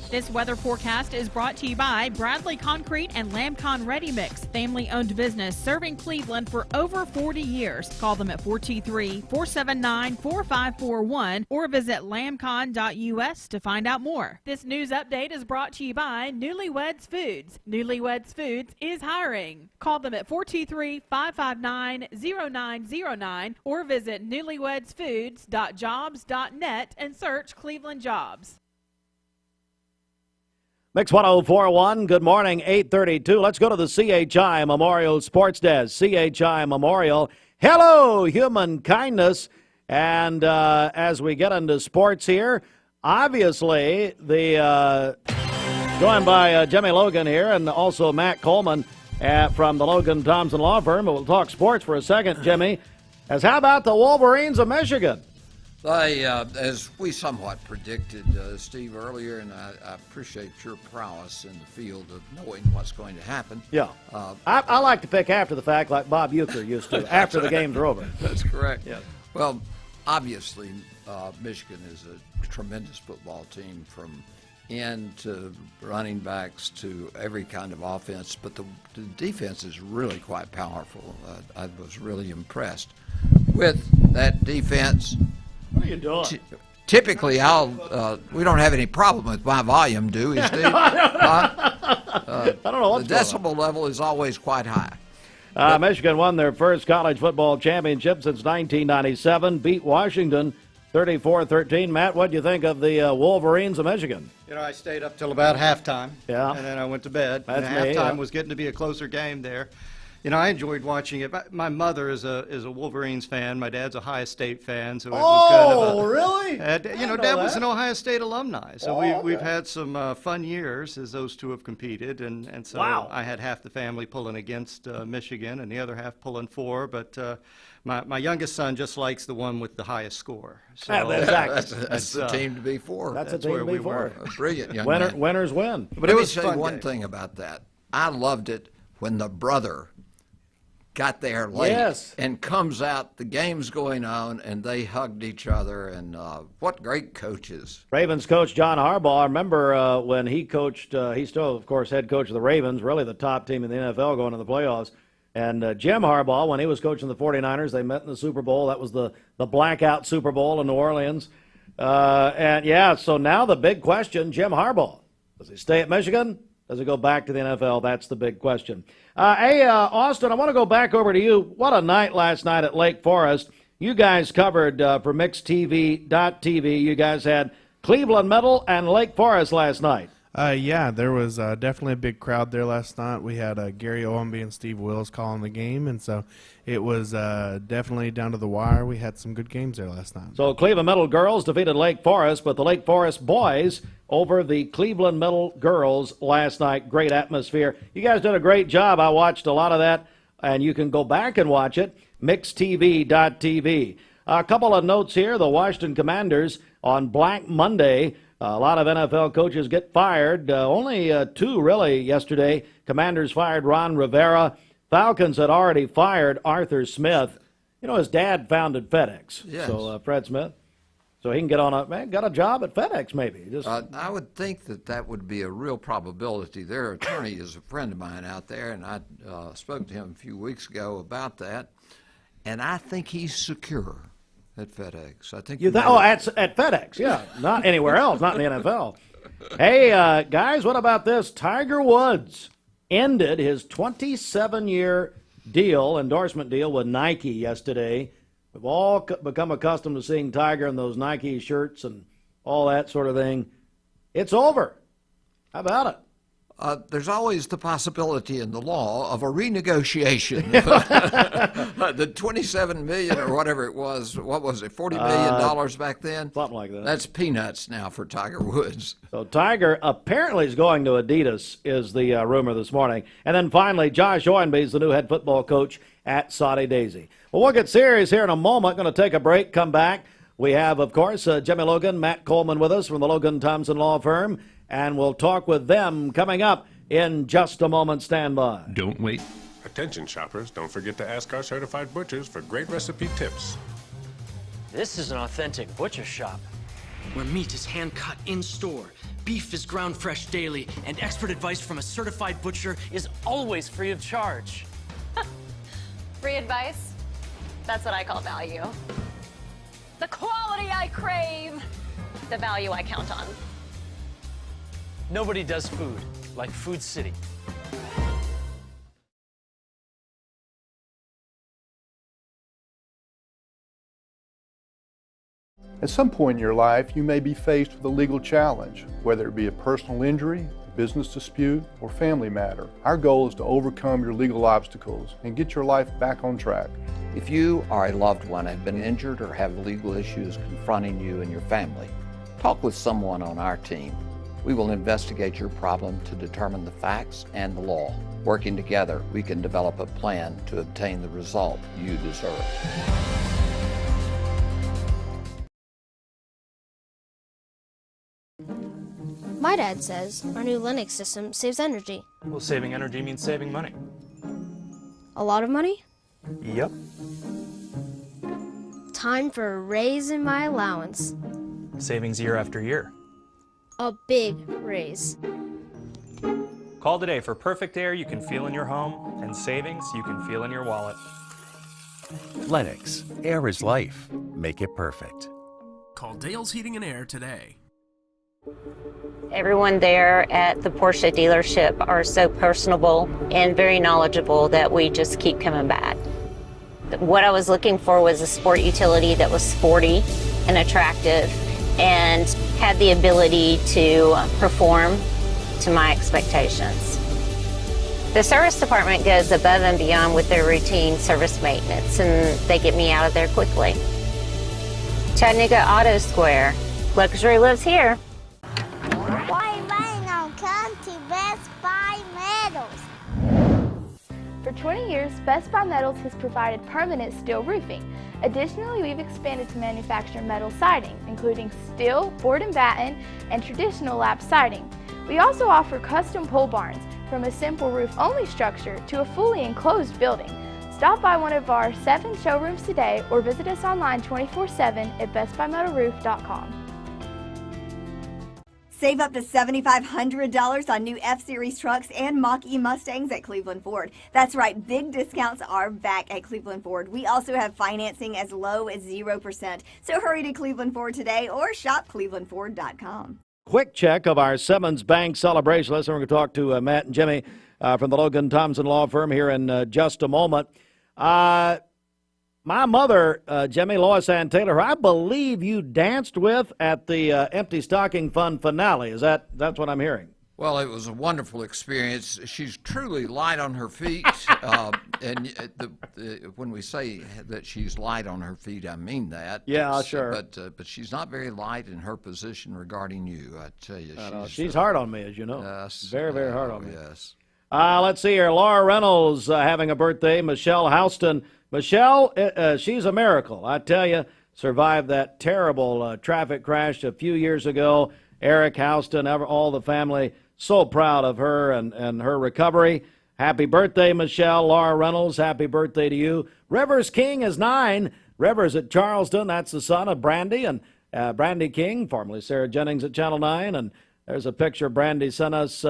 This weather forecast is brought to you by Bradley Concrete and Lamcon Ready Mix, family-owned business serving Cleveland for over 40 years. Call them at 423-479-4541 or visit lamcon.us to find out more. This news update is brought to you by Newlyweds Foods. Newlyweds Foods is hiring. Call them at 423-559-0909 or visit newlywedsfoods.jobs.net and search Cleveland Jobs. Mix 1041, good morning, 8:32. Let's go to the CHI Memorial Sports Desk. CHI Memorial, hello, human kindness. And as we get into sports here, obviously, joined by Jimmy Logan here and also Matt Coleman from the Logan Thompson Law Firm. But we'll talk sports for a second, Jimmy. How about the Wolverines of Michigan? As we somewhat predicted, Steve, earlier, and I appreciate your prowess in the field of knowing what's going to happen. Yeah. I like to pick after the fact like Bob Uecker used to, after the games are over. That's correct. Yeah. Well, obviously, Michigan is a tremendous football team from end to running backs to every kind of offense, but the defense is really quite powerful. I was really impressed with that defense. What are you doing? Typically, we don't have any problem with my volume, do we, Steve? I don't know what's the decibel level is always quite high. Michigan won their first college football championship since 1997, beat Washington 34-13. Matt, what do you think of the Wolverines of Michigan? I stayed up till about halftime. Yeah. And then I went to bed. That's and me, halftime was getting to be a closer game there. I enjoyed watching it. My mother is a Wolverines fan. My dad's a Ohio State fan, so it was kind of really? Dad was an Ohio State alumni, so we've had some fun years as those two have competed, and so wow. I had half the family pulling against Michigan and the other half pulling for. But my youngest son just likes the one with the highest score. So that's the team to be for. That's a team where to be we for. A brilliant young man. Winners win. But it was say one thing about that. I loved it when the brother got there late and comes out, the game's going on, and they hugged each other, and what great coaches. Ravens coach John Harbaugh, I remember when he coached, he's still, of course, head coach of the Ravens, really the top team in the NFL going to the playoffs. And Jim Harbaugh, when he was coaching the 49ers, they met in the Super Bowl. That was the blackout Super Bowl in New Orleans. So now the big question, Jim Harbaugh, does he stay at Michigan? Does he go back to the NFL? That's the big question. Austin, I want to go back over to you. What a night last night at Lake Forest. You guys covered for MixedTV.tv. You guys had Cleveland Middle and Lake Forest last night. There was definitely a big crowd there last night. We had Gary Owenby and Steve Wills calling the game, and so it was definitely down to the wire. We had some good games there last night. So Cleveland Middle girls defeated Lake Forest, but the Lake Forest boys over the Cleveland Middle girls last night. Great atmosphere. You guys did a great job. I watched a lot of that, and you can go back and watch it, MixedTV.tv. A couple of notes here. The Washington Commanders on Black Monday A lot of NFL coaches get fired. Only two, really, yesterday. Commanders fired Ron Rivera. Falcons had already fired Arthur Smith. You know, his dad founded FedEx. Yes. So, Fred Smith. So he can get on got a job at FedEx maybe. I would think that would be a real probability. Their attorney is a friend of mine out there, and I spoke to him a few weeks ago about that. And I think he's secure at FedEx. I think. At FedEx, yeah, not anywhere else, not in the NFL. Hey, guys, what about this? Tiger Woods ended his 27-year endorsement deal with Nike yesterday. We've all become accustomed to seeing Tiger in those Nike shirts and all that sort of thing. It's over. How about it? There's always the possibility in the law of a renegotiation. The $27 million or whatever it was, what was it, $40 million back then? Something like that. That's peanuts now for Tiger Woods. So Tiger apparently is going to Adidas, is the rumor this morning. And then finally, Josh Owenby is the new head football coach at Saudi Daisy. Well, we'll get serious here in a moment. Going to take a break, come back. We have, of course, Jimmy Logan, Matt Coleman with us from the Logan Thompson Law Firm. And we'll talk with them coming up in just a moment. Stand by. Don't wait. Attention shoppers, don't forget to ask our certified butchers for great recipe tips. This is an authentic butcher shop, where meat is hand-cut in-store, beef is ground fresh daily, and expert advice from a certified butcher is always free of charge. Free advice? That's what I call value. The quality I crave, the value I count on. Nobody does food like Food City. At some point in your life, you may be faced with a legal challenge, whether it be a personal injury, a business dispute, or family matter. Our goal is to overcome your legal obstacles and get your life back on track. If you or a loved one have been injured or have legal issues confronting you and your family, talk with someone on our team. We will investigate your problem to determine the facts and the law. Working together, we can develop a plan to obtain the result you deserve. My dad says our new Linux system saves energy. Well, saving energy means saving money. A lot of money? Yep. Time for a raise in my allowance. Savings year after year. A big raise. Call today for perfect air you can feel in your home and savings you can feel in your wallet. Lennox, air is life. Make it perfect. Call Dale's Heating and Air today. Everyone there at the Porsche dealership are so personable and very knowledgeable that we just keep coming back. What I was looking for was a sport utility that was sporty and attractive and had the ability to perform to my expectations. The service department goes above and beyond with their routine service maintenance, and they get me out of there quickly. Chattanooga Auto Square. Luxury lives here. Why now come to Best Buy Metals? For 20 years, Best Buy Metals has provided permanent steel roofing. Additionally, we've expanded to manufacture metal siding, including steel, board and batten, and traditional lap siding. We also offer custom pole barns, from a simple roof-only structure to a fully enclosed building. Stop by one of our 7 showrooms today or visit us online 24/7 at bestbuymetalroof.com. Save up to $7,500 on new F-Series trucks and Mach-E Mustangs at Cleveland Ford. That's right, big discounts are back at Cleveland Ford. We also have financing as low as 0%. So hurry to Cleveland Ford today or shop clevelandford.com. Quick check of our Simmons Bank celebration list. We're going to talk to Matt and Jimmy from the Logan Thompson Law Firm here in just a moment. My mother, Jimmy, Lois Ann Taylor, who I believe you danced with at the Empty Stocking Fund finale. That's what I'm hearing? Well, it was a wonderful experience. She's truly light on her feet. And when we say that she's light on her feet, I mean that. Yeah, sure. But she's not very light in her position regarding you, I tell you. She's hard on me, as you know. Very, very hard on me. Yes. Let's see here. Laura Reynolds having a birthday. Michelle Houston. Michelle, she's a miracle. I tell you, survived that terrible traffic crash a few years ago. Eric Houston, all the family. So proud of her and her recovery. Happy birthday, Michelle. Laura Reynolds, happy birthday to you. Rivers King is 9. Rivers at Charleston, that's the son of Brandy, and Brandy King, formerly Sarah Jennings at Channel 9. And there's a picture Brandy sent us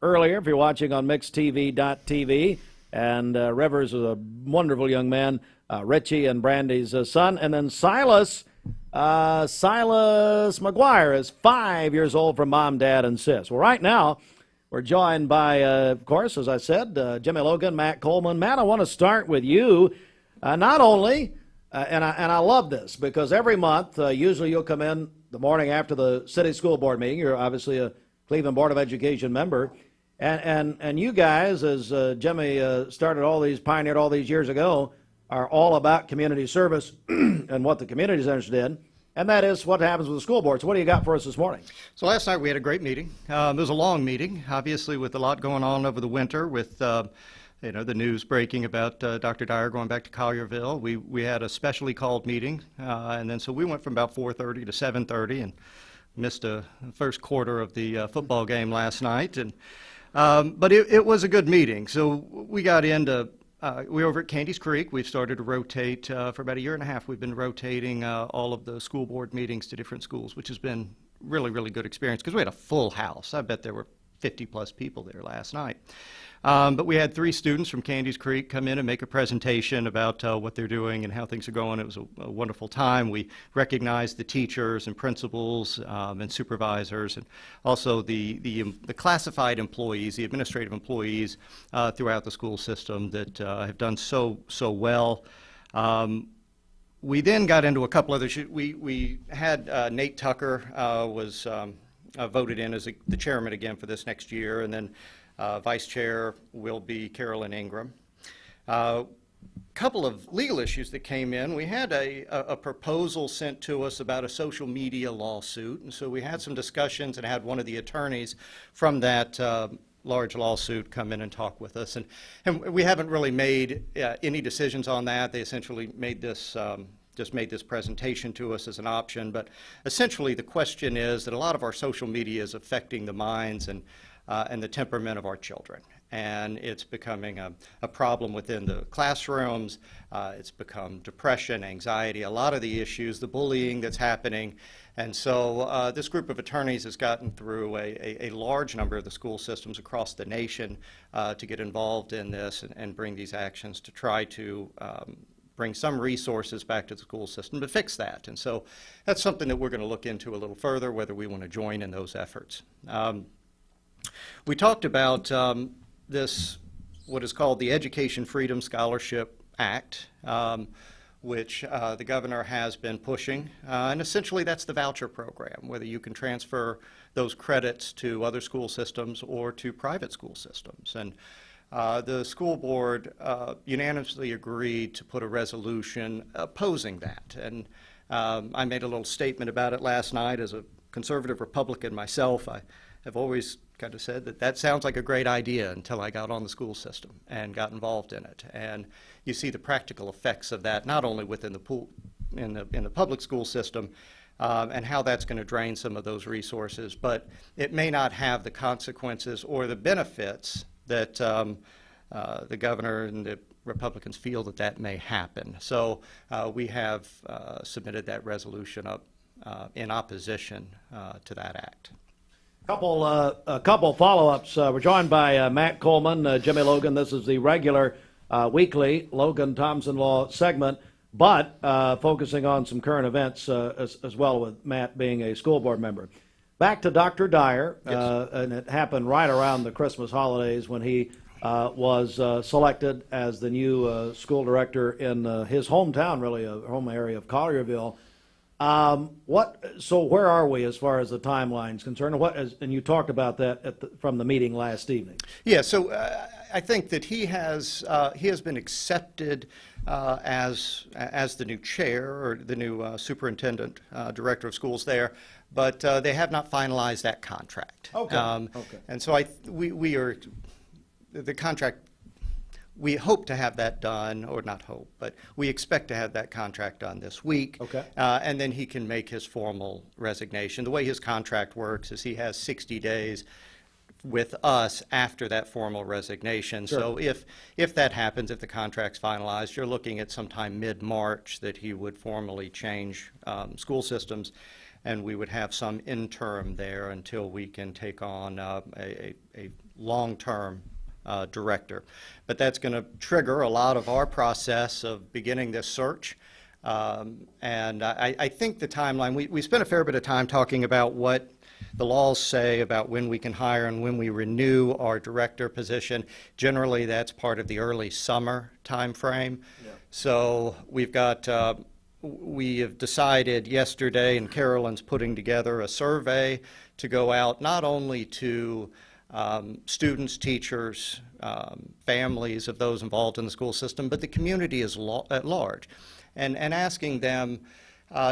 earlier if you're watching on mixedtv.tv. And Rivers is a wonderful young man, Richie and Brandy's son. And then Silas McGuire is 5 years old from mom, dad, and sis. Well, right now, we're joined by, of course, as I said, Jimmy Logan, Matt Coleman. Matt, I want to start with you. Not only, and I love this, because every month, usually you'll come in the morning after the city school board meeting. You're obviously a Cleveland Board of Education member. And you guys, as Jimmy pioneered all these years ago, are all about community service and what the community is interested in. And that is what happens with the school board. So what do you got for us this morning? So last night we had a great meeting. It was a long meeting, obviously, with a lot going on over the winter, with the news breaking about Dr. Dyer going back to Collierville. We had a specially called meeting, and then so we went from about 4:30 to 7:30 and missed the first quarter of the football game last night. But it was a good meeting. So we got into we're over at Candies Creek. We've started to rotate for about a year and a half. We've been rotating all of the school board meetings to different schools, which has been really, really good experience because we had a full house. I bet there were 50-plus people there last night. But we had 3 students from Candies Creek come in and make a presentation about what they're doing and how things are going. It was a wonderful time. We recognized the teachers and principals and supervisors, and also the classified employees, the administrative employees throughout the school system that have done so well. We then got into a couple other issues. We had Nate Tucker was voted in as the chairman again for this next year, and then Vice Chair will be Carolyn Ingram. Couple of legal issues that came in. We had a proposal sent to us about a social media lawsuit, and so we had some discussions and had one of the attorneys from that large lawsuit come in and talk with us. And we haven't really made any decisions on that. They essentially made this just made this presentation to us as an option. But essentially the question is that a lot of our social media is affecting the minds and the temperament of our children. And it's becoming a problem within the classrooms. It's become depression, anxiety, a lot of the issues, the bullying that's happening. And so this group of attorneys has gotten through a large number of the school systems across the nation to get involved in this and bring these actions to try to bring some resources back to the school system to fix that. And so that's something that we're going to look into a little further, whether we want to join in those efforts. We talked about this, what is called the Education Freedom Scholarship Act, which the governor has been pushing. And essentially that's the voucher program, whether you can transfer those credits to other school systems or to private school systems. And the school board unanimously agreed to put a resolution opposing that. And I made a little statement about it last night. As a conservative Republican myself, I have always kind of said that sounds like a great idea until I got on the school system and got involved in it. And you see the practical effects of that, not only within in the public school system, and how that's going to drain some of those resources, but it may not have the consequences or the benefits that the governor and the Republicans feel that may happen. So we have submitted that resolution up in opposition to that act. A couple follow-ups. We're joined by Matt Coleman, Jimmy Logan. This is the regular weekly Logan Thompson Law segment, but focusing on some current events as well, with Matt being a school board member. Back to Dr. Dyer, yes. And it happened right around the Christmas holidays when he was selected as the new school director in his hometown, really a home area of Collierville. So where are we as far as the timeline is concerned? And you talked about that from the meeting last evening. Yeah, so I think that he has been accepted as the new chair or the new superintendent, director of schools there, but they have not finalized that contract. Okay. And so we are, the contract we hope to have that done, or not hope, but we expect to have that contract done this week. Okay. And then he can make his formal resignation. The way his contract works is he has 60 days with us after that formal resignation. Sure. So if that happens, if the contract's finalized, you're looking at sometime mid-March that he would formally change school systems, and we would have some interim there until we can take on a long-term director. But that's going to trigger a lot of our process of beginning this search. And I think the timeline, we spent a fair bit of time talking about what the laws say about when we can hire and when we renew our director position. Generally, that's part of the early summer time frame. Yeah. So we've got, we have decided yesterday, and Carolyn's putting together a survey to go out not only to students, teachers, families of those involved in the school system, but the community at large, and asking them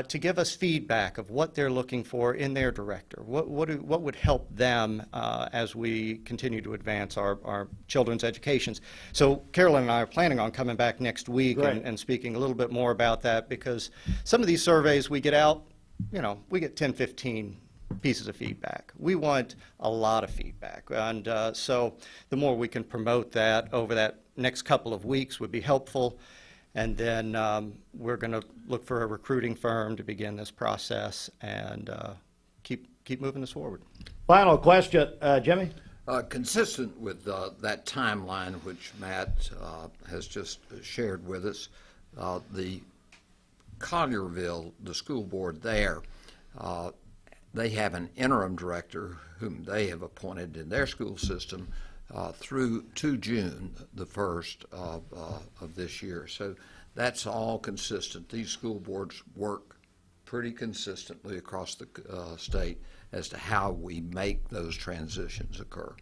to give us feedback of what they're looking for in their director. What would help them as we continue to advance our children's educations. So Carolyn and I are planning on coming back next week and speaking a little bit more about that, because some of these surveys we get out, you know, we get 10, 15 pieces of feedback. We want a lot of feedback, and so the more we can promote that over that next couple of weeks would be helpful. And then we're going to look for a recruiting firm to begin this process and keep moving this forward. Final question, Jimmy? Consistent with that timeline which Matt has just shared with us, the Collierville, the school board there, they have an interim director whom they have appointed in their school system through to June the 1st of this year. So that's all consistent. These school boards work pretty consistently across the state as to how we make those transitions occur.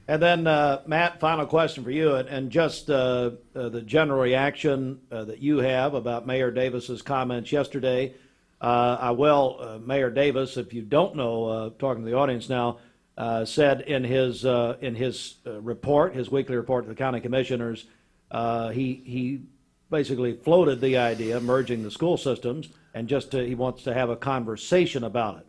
And then, Matt, final question for you, and just the general reaction that you have about Mayor Davis's comments yesterday. Mayor Davis, if you don't know, talking to the audience now, said in his report, his weekly report to the county commissioners, he basically floated the idea of merging the school systems, and he wants to have a conversation about it.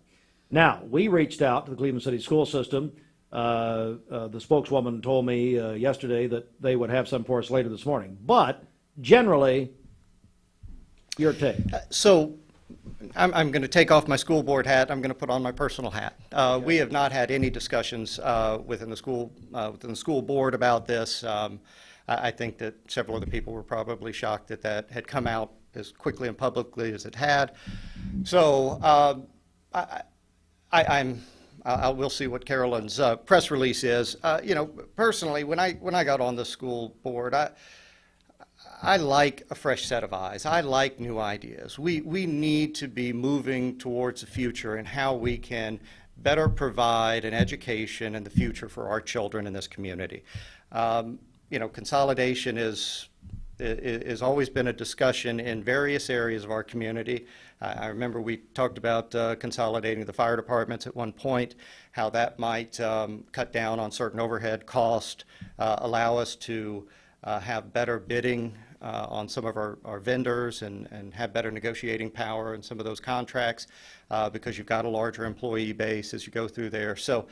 Now, we reached out to the Cleveland City school system. The spokeswoman told me yesterday that they would have some for us later this morning. But generally, your take. So I'm going to take off my school board hat. I'm going to put on my personal hat. We have not had any discussions within the school board about this. I think that several other people were probably shocked that that had come out as quickly and publicly as it had. So we'll see what Carolyn's press release is. You know, personally, when I got on the school board, I like a fresh set of eyes. I like new ideas. We need to be moving towards the future and how we can better provide an education in the future for our children in this community. You know, consolidation is always been a discussion in various areas of our community. I remember we talked about consolidating the fire departments at one point, how that might cut down on certain overhead costs, allow us to have better bidding on some of our vendors and have better negotiating power in some of those contracts because you've got a larger employee base as you go through there. So,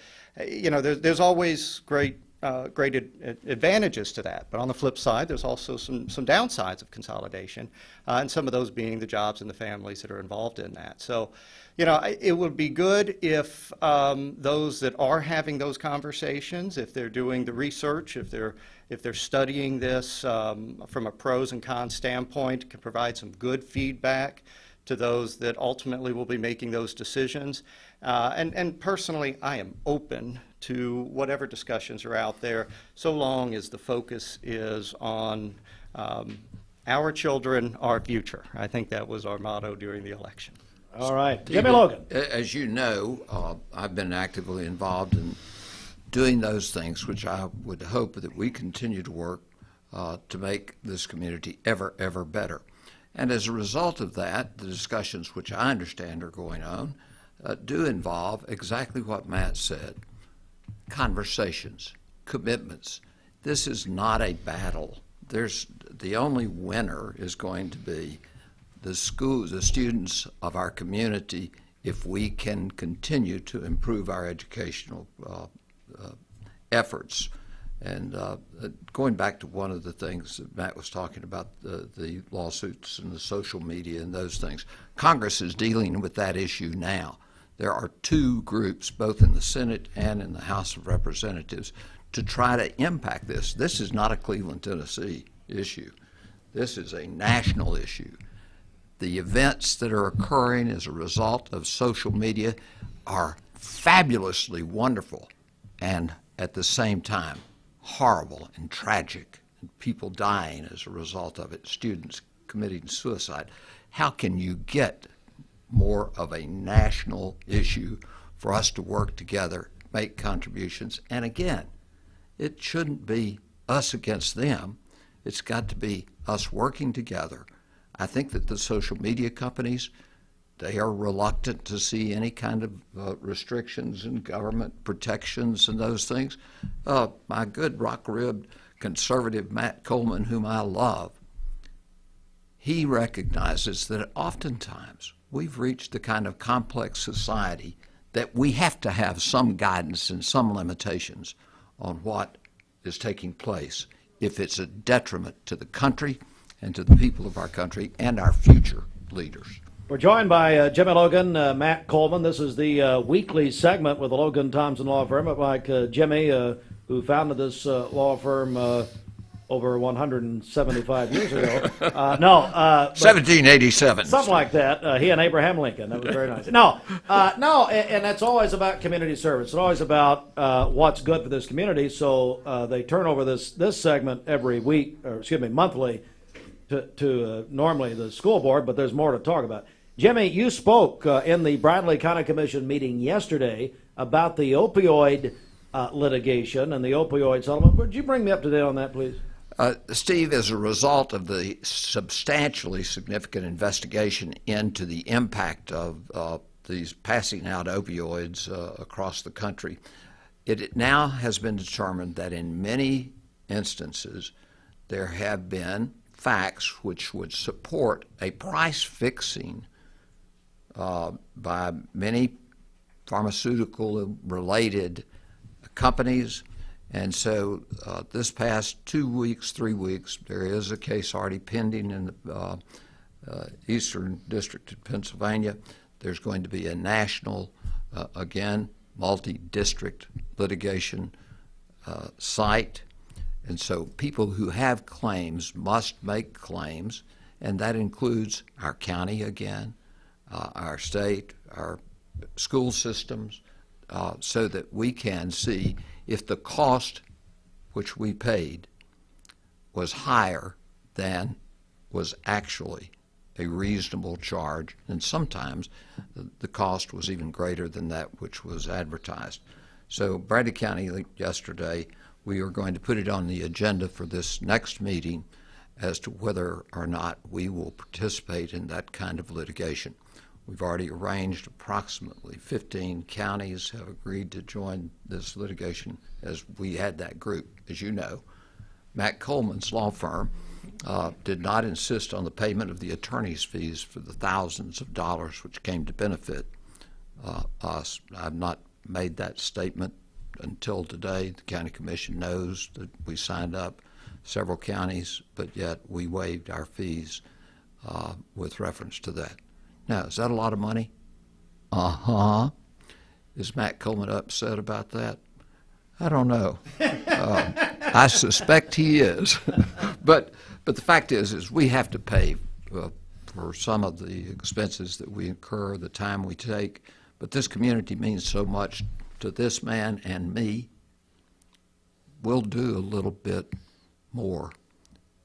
you know, there's always great advantages to that. But on the flip side, there's also some downsides of consolidation, and some of those being the jobs and the families that are involved in that. So, you know, it would be good if those that are having those conversations, if they're doing the research, if they're studying this from a pros and cons standpoint, can provide some good feedback to those that ultimately will be making those decisions. And personally, I am open to whatever discussions are out there, so long as the focus is on our children, our future. I think that was our motto during the election. All right. Jimmy Logan. As you know, I've been actively involved in doing those things, which I would hope that we continue to work to make this community ever, ever better. And as a result of that, the discussions which I understand are going on do involve exactly what Matt said: conversations, commitments. This is not a battle the only winner is going to be the students of our community, if we can continue to improve our educational efforts. And going back to one of the things that Matt was talking about, the lawsuits and the social media and those things, Congress is dealing with that issue now. There are two groups, both in the Senate and in the House of Representatives, to try to impact this. This is not a Cleveland, Tennessee issue. This is a national issue. The events that are occurring as a result of social media are fabulously wonderful and at the same time horrible and tragic, and people dying as a result of it, students committing suicide. How can you get more of a national issue for us to work together, make contributions? And again, it shouldn't be us against them. It's got to be us working together. I think that the social media companies, they are reluctant to see any kind of restrictions and government protections and those things. My good rock-ribbed conservative Matt Coleman, whom I love, he recognizes that oftentimes we've reached the kind of complex society that we have to have some guidance and some limitations on what is taking place if it's a detriment to the country and to the people of our country and our future leaders. We're joined by Jimmy Logan, Matt Coleman. This is the weekly segment with the Logan Thompson Law Firm. Like Jimmy, who founded this law firm over 175 years ago. 1787. Something like that. He and Abraham Lincoln. That was very nice. No, and that's always about community service. It's always about what's good for this community. So they turn over this segment every week, or excuse me, monthly, to normally the school board, but there's more to talk about. Jimmy, you spoke in the Bradley County Commission meeting yesterday about the opioid litigation and the opioid settlement. Would you bring me up to date on that, please? Steve, as a result of the substantially significant investigation into the impact of these passing out opioids across the country, it now has been determined that in many instances there have been facts which would support a price fixing by many pharmaceutical related companies. And so this past 2 weeks, 3 weeks, there is a case already pending in the Eastern District of Pennsylvania. There's going to be a national, again, multi-district litigation site. And so people who have claims must make claims, and that includes our county again, our state, our school systems, so that we can see if the cost which we paid was higher than was actually a reasonable charge, and sometimes the cost was even greater than that which was advertised. So Bradley County yesterday, we are going to put it on the agenda for this next meeting as to whether or not we will participate in that kind of litigation. We've already arranged approximately 15 counties have agreed to join this litigation as we had that group. As you know, Matt Coleman's law firm did not insist on the payment of the attorney's fees for the thousands of dollars which came to benefit us. I've not made that statement until today. The county commission knows that we signed up several counties, but yet we waived our fees with reference to that. Now, is that a lot of money? Uh-huh. Is Matt Coleman upset about that? I don't know. I suspect he is. But the fact is we have to pay for some of the expenses that we incur, the time we take. But this community means so much to this man and me. We'll do a little bit more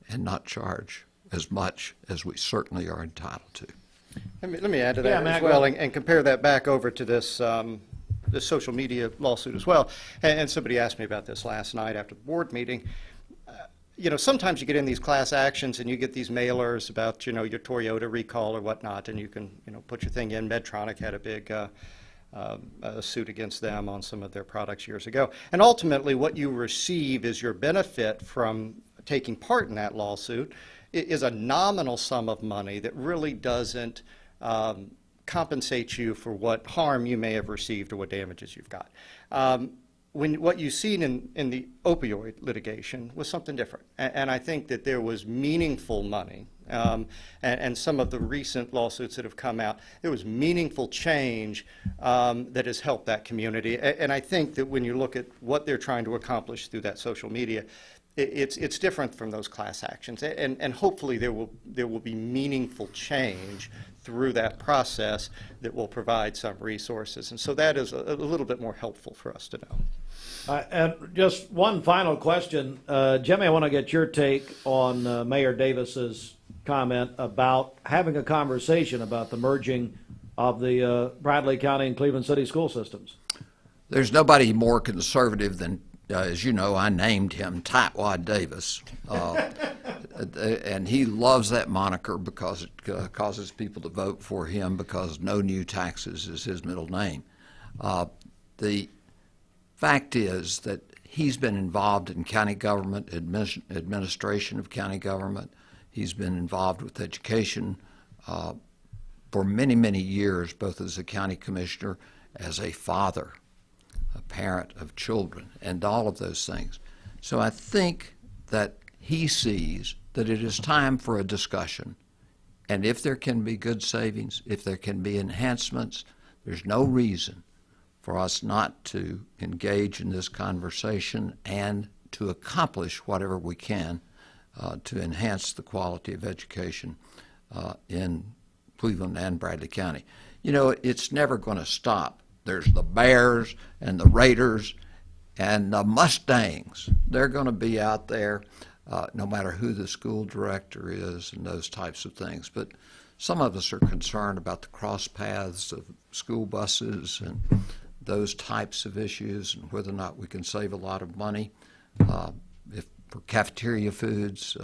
and not charge as much as we certainly are entitled to. Let me add to that as well, and compare that back over to this this social media lawsuit as well. And somebody asked me about this last night after the board meeting. You know, sometimes you get in these class actions and you get these mailers about, you know, your Toyota recall or whatnot, and you can, you know, put your thing in. Medtronic had a big a suit against them on some of their products years ago. And ultimately what you receive is your benefit from taking part in that lawsuit is a nominal sum of money that really doesn't compensate you for what harm you may have received or what damages you've got. What you've seen in the opioid litigation was something different. And I think that there was meaningful money, and some of the recent lawsuits that have come out, there was meaningful change that has helped that community. And I think that when you look at what they're trying to accomplish through that social media, it's different from those class actions. And hopefully there will be meaningful change through that process that will provide some resources. And so that is a little bit more helpful for us to know. And just one final question. Jimmy, I want to get your take on Mayor Davis's comment about having a conversation about the merging of the Bradley County and Cleveland City school systems. There's nobody more conservative than, as you know, I named him Tightwad Davis. And he loves that moniker because it causes people to vote for him, because no new taxes is his middle name. The fact is that he's been involved in county government, administration of county government. He's been involved with education for many, many years, both as a county commissioner, as a father, a parent of children, and all of those things. So I think that he sees that it is time for a discussion. And if there can be good savings, if there can be enhancements, there's no reason for us not to engage in this conversation and to accomplish whatever we can to enhance the quality of education in Cleveland and Bradley County. You know, it's never going to stop. There's the Bears and the Raiders and the Mustangs. They're going to be out there no matter who the school director is and those types of things. But some of us are concerned about the cross paths of school buses and those types of issues, and whether or not we can save a lot of money if for cafeteria foods,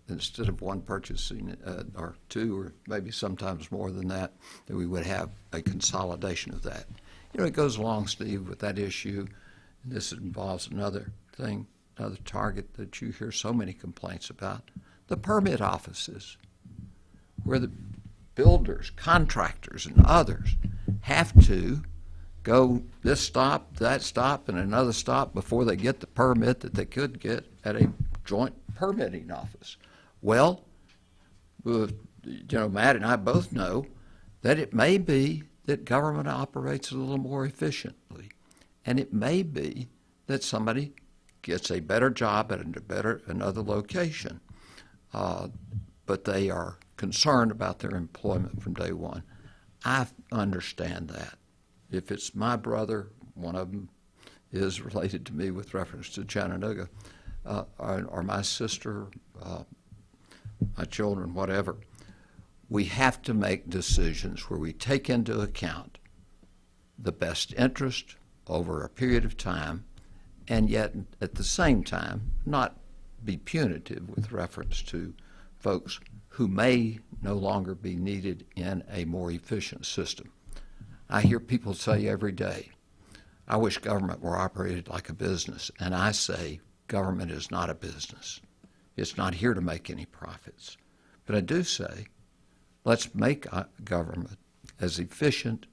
instead of one purchasing or two, or maybe sometimes more than that we would have a consolidation of that. You know, it goes along, Steve, with that issue. And this involves another thing, another target that you hear so many complaints about, the permit offices, where the builders, contractors, and others have to go this stop, that stop, and another stop before they get the permit that they could get at a joint permitting office. Well, you know, Matt and I both know that it may be that government operates a little more efficiently, and it may be that somebody gets a better job at another location, but they are concerned about their employment from day one. I understand that. If it's my brother, one of them is related to me with reference to Chattanooga, or my sister, my children, whatever, we have to make decisions where we take into account the best interest over a period of time, and yet at the same time not be punitive with reference to folks who may no longer be needed in a more efficient system. I hear people say every day, I wish government were operated like a business, and I say government is not a business. It's not here to make any profits. But I do say, let's make government as efficient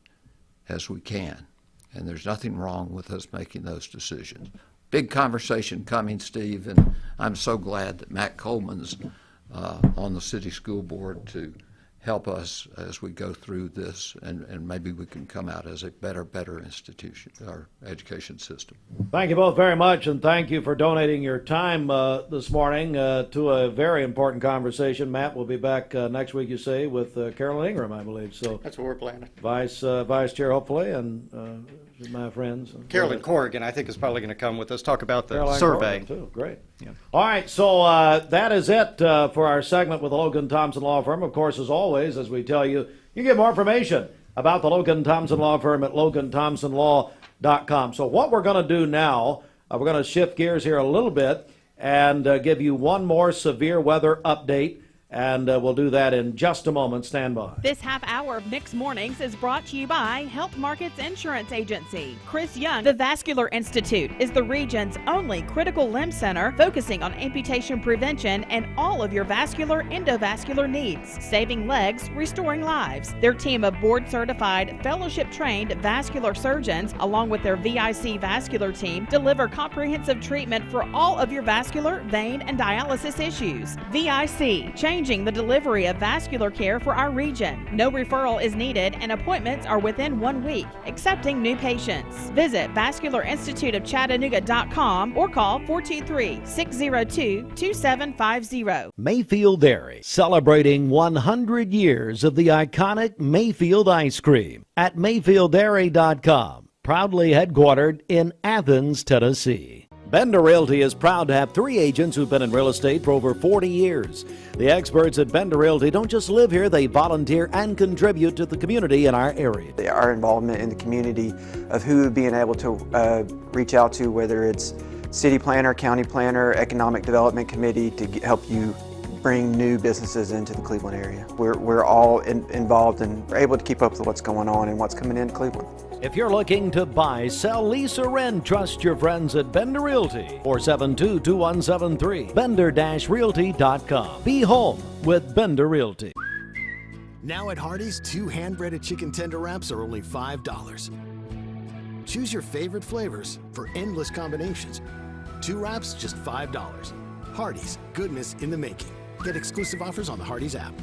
as we can, and there's nothing wrong with us making those decisions. Big conversation coming, Steve, and I'm so glad that Matt Coleman's on the city school board to help us as we go through this, and maybe we can come out as a better institution, our education system. Thank you both very much, and thank you for donating your time this morning to a very important conversation. Matt will be back next week, you say, with Carolyn Ingram, I believe. So that's what we're planning. Vice Chair, hopefully, and my friends. Carolyn Corrigan, I think, is probably going to come with us, talk about the Caroline survey. Corrigan, too. Great. Yeah. All right, so that is it for our segment with the Logan Thompson Law Firm. Of course, as always, as we tell you, you get more information about the Logan Thompson Law Firm at LoganThompsonLaw.com. So what we're going to do now, we're going to shift gears here a little bit and give you one more severe weather update. and we'll do that in just a moment. Stand by. This half hour of Nick's Mornings is brought to you by Health Markets Insurance Agency. Chris Young, the Vascular Institute, is the region's only critical limb center focusing on amputation prevention and all of your vascular endovascular needs, saving legs, restoring lives. Their team of board-certified, fellowship-trained vascular surgeons, along with their VIC vascular team, deliver comprehensive treatment for all of your vascular, vein, and dialysis issues. VIC, changing the delivery of vascular care for our region. No referral is needed and appointments are within 1 week, accepting new patients. Visit vascularinstituteofchattanooga.com or call 423-602-2750. Mayfield Dairy, celebrating 100 years of the iconic Mayfield ice cream at mayfielddairy.com, proudly headquartered in Athens, Tennessee. Bender Realty is proud to have 3 agents who've been in real estate for over 40 years. The experts at Bender Realty don't just live here, they volunteer and contribute to the community in our area. Our involvement in the community of who being able to reach out to, whether it's city planner, county planner, economic development committee, to help you bring new businesses into the Cleveland area. We're all involved and we're able to keep up with what's going on and what's coming in Cleveland. If you're looking to buy, sell, lease, or rent, trust your friends at Bender Realty. 472-2173. Bender-Realty.com. Be home with Bender Realty. Now at Hardee's, 2 hand-breaded chicken tender wraps are only $5. Choose your favorite flavors for endless combinations. 2 wraps, just $5. Hardee's, goodness in the making. Get exclusive offers on the Hardee's app.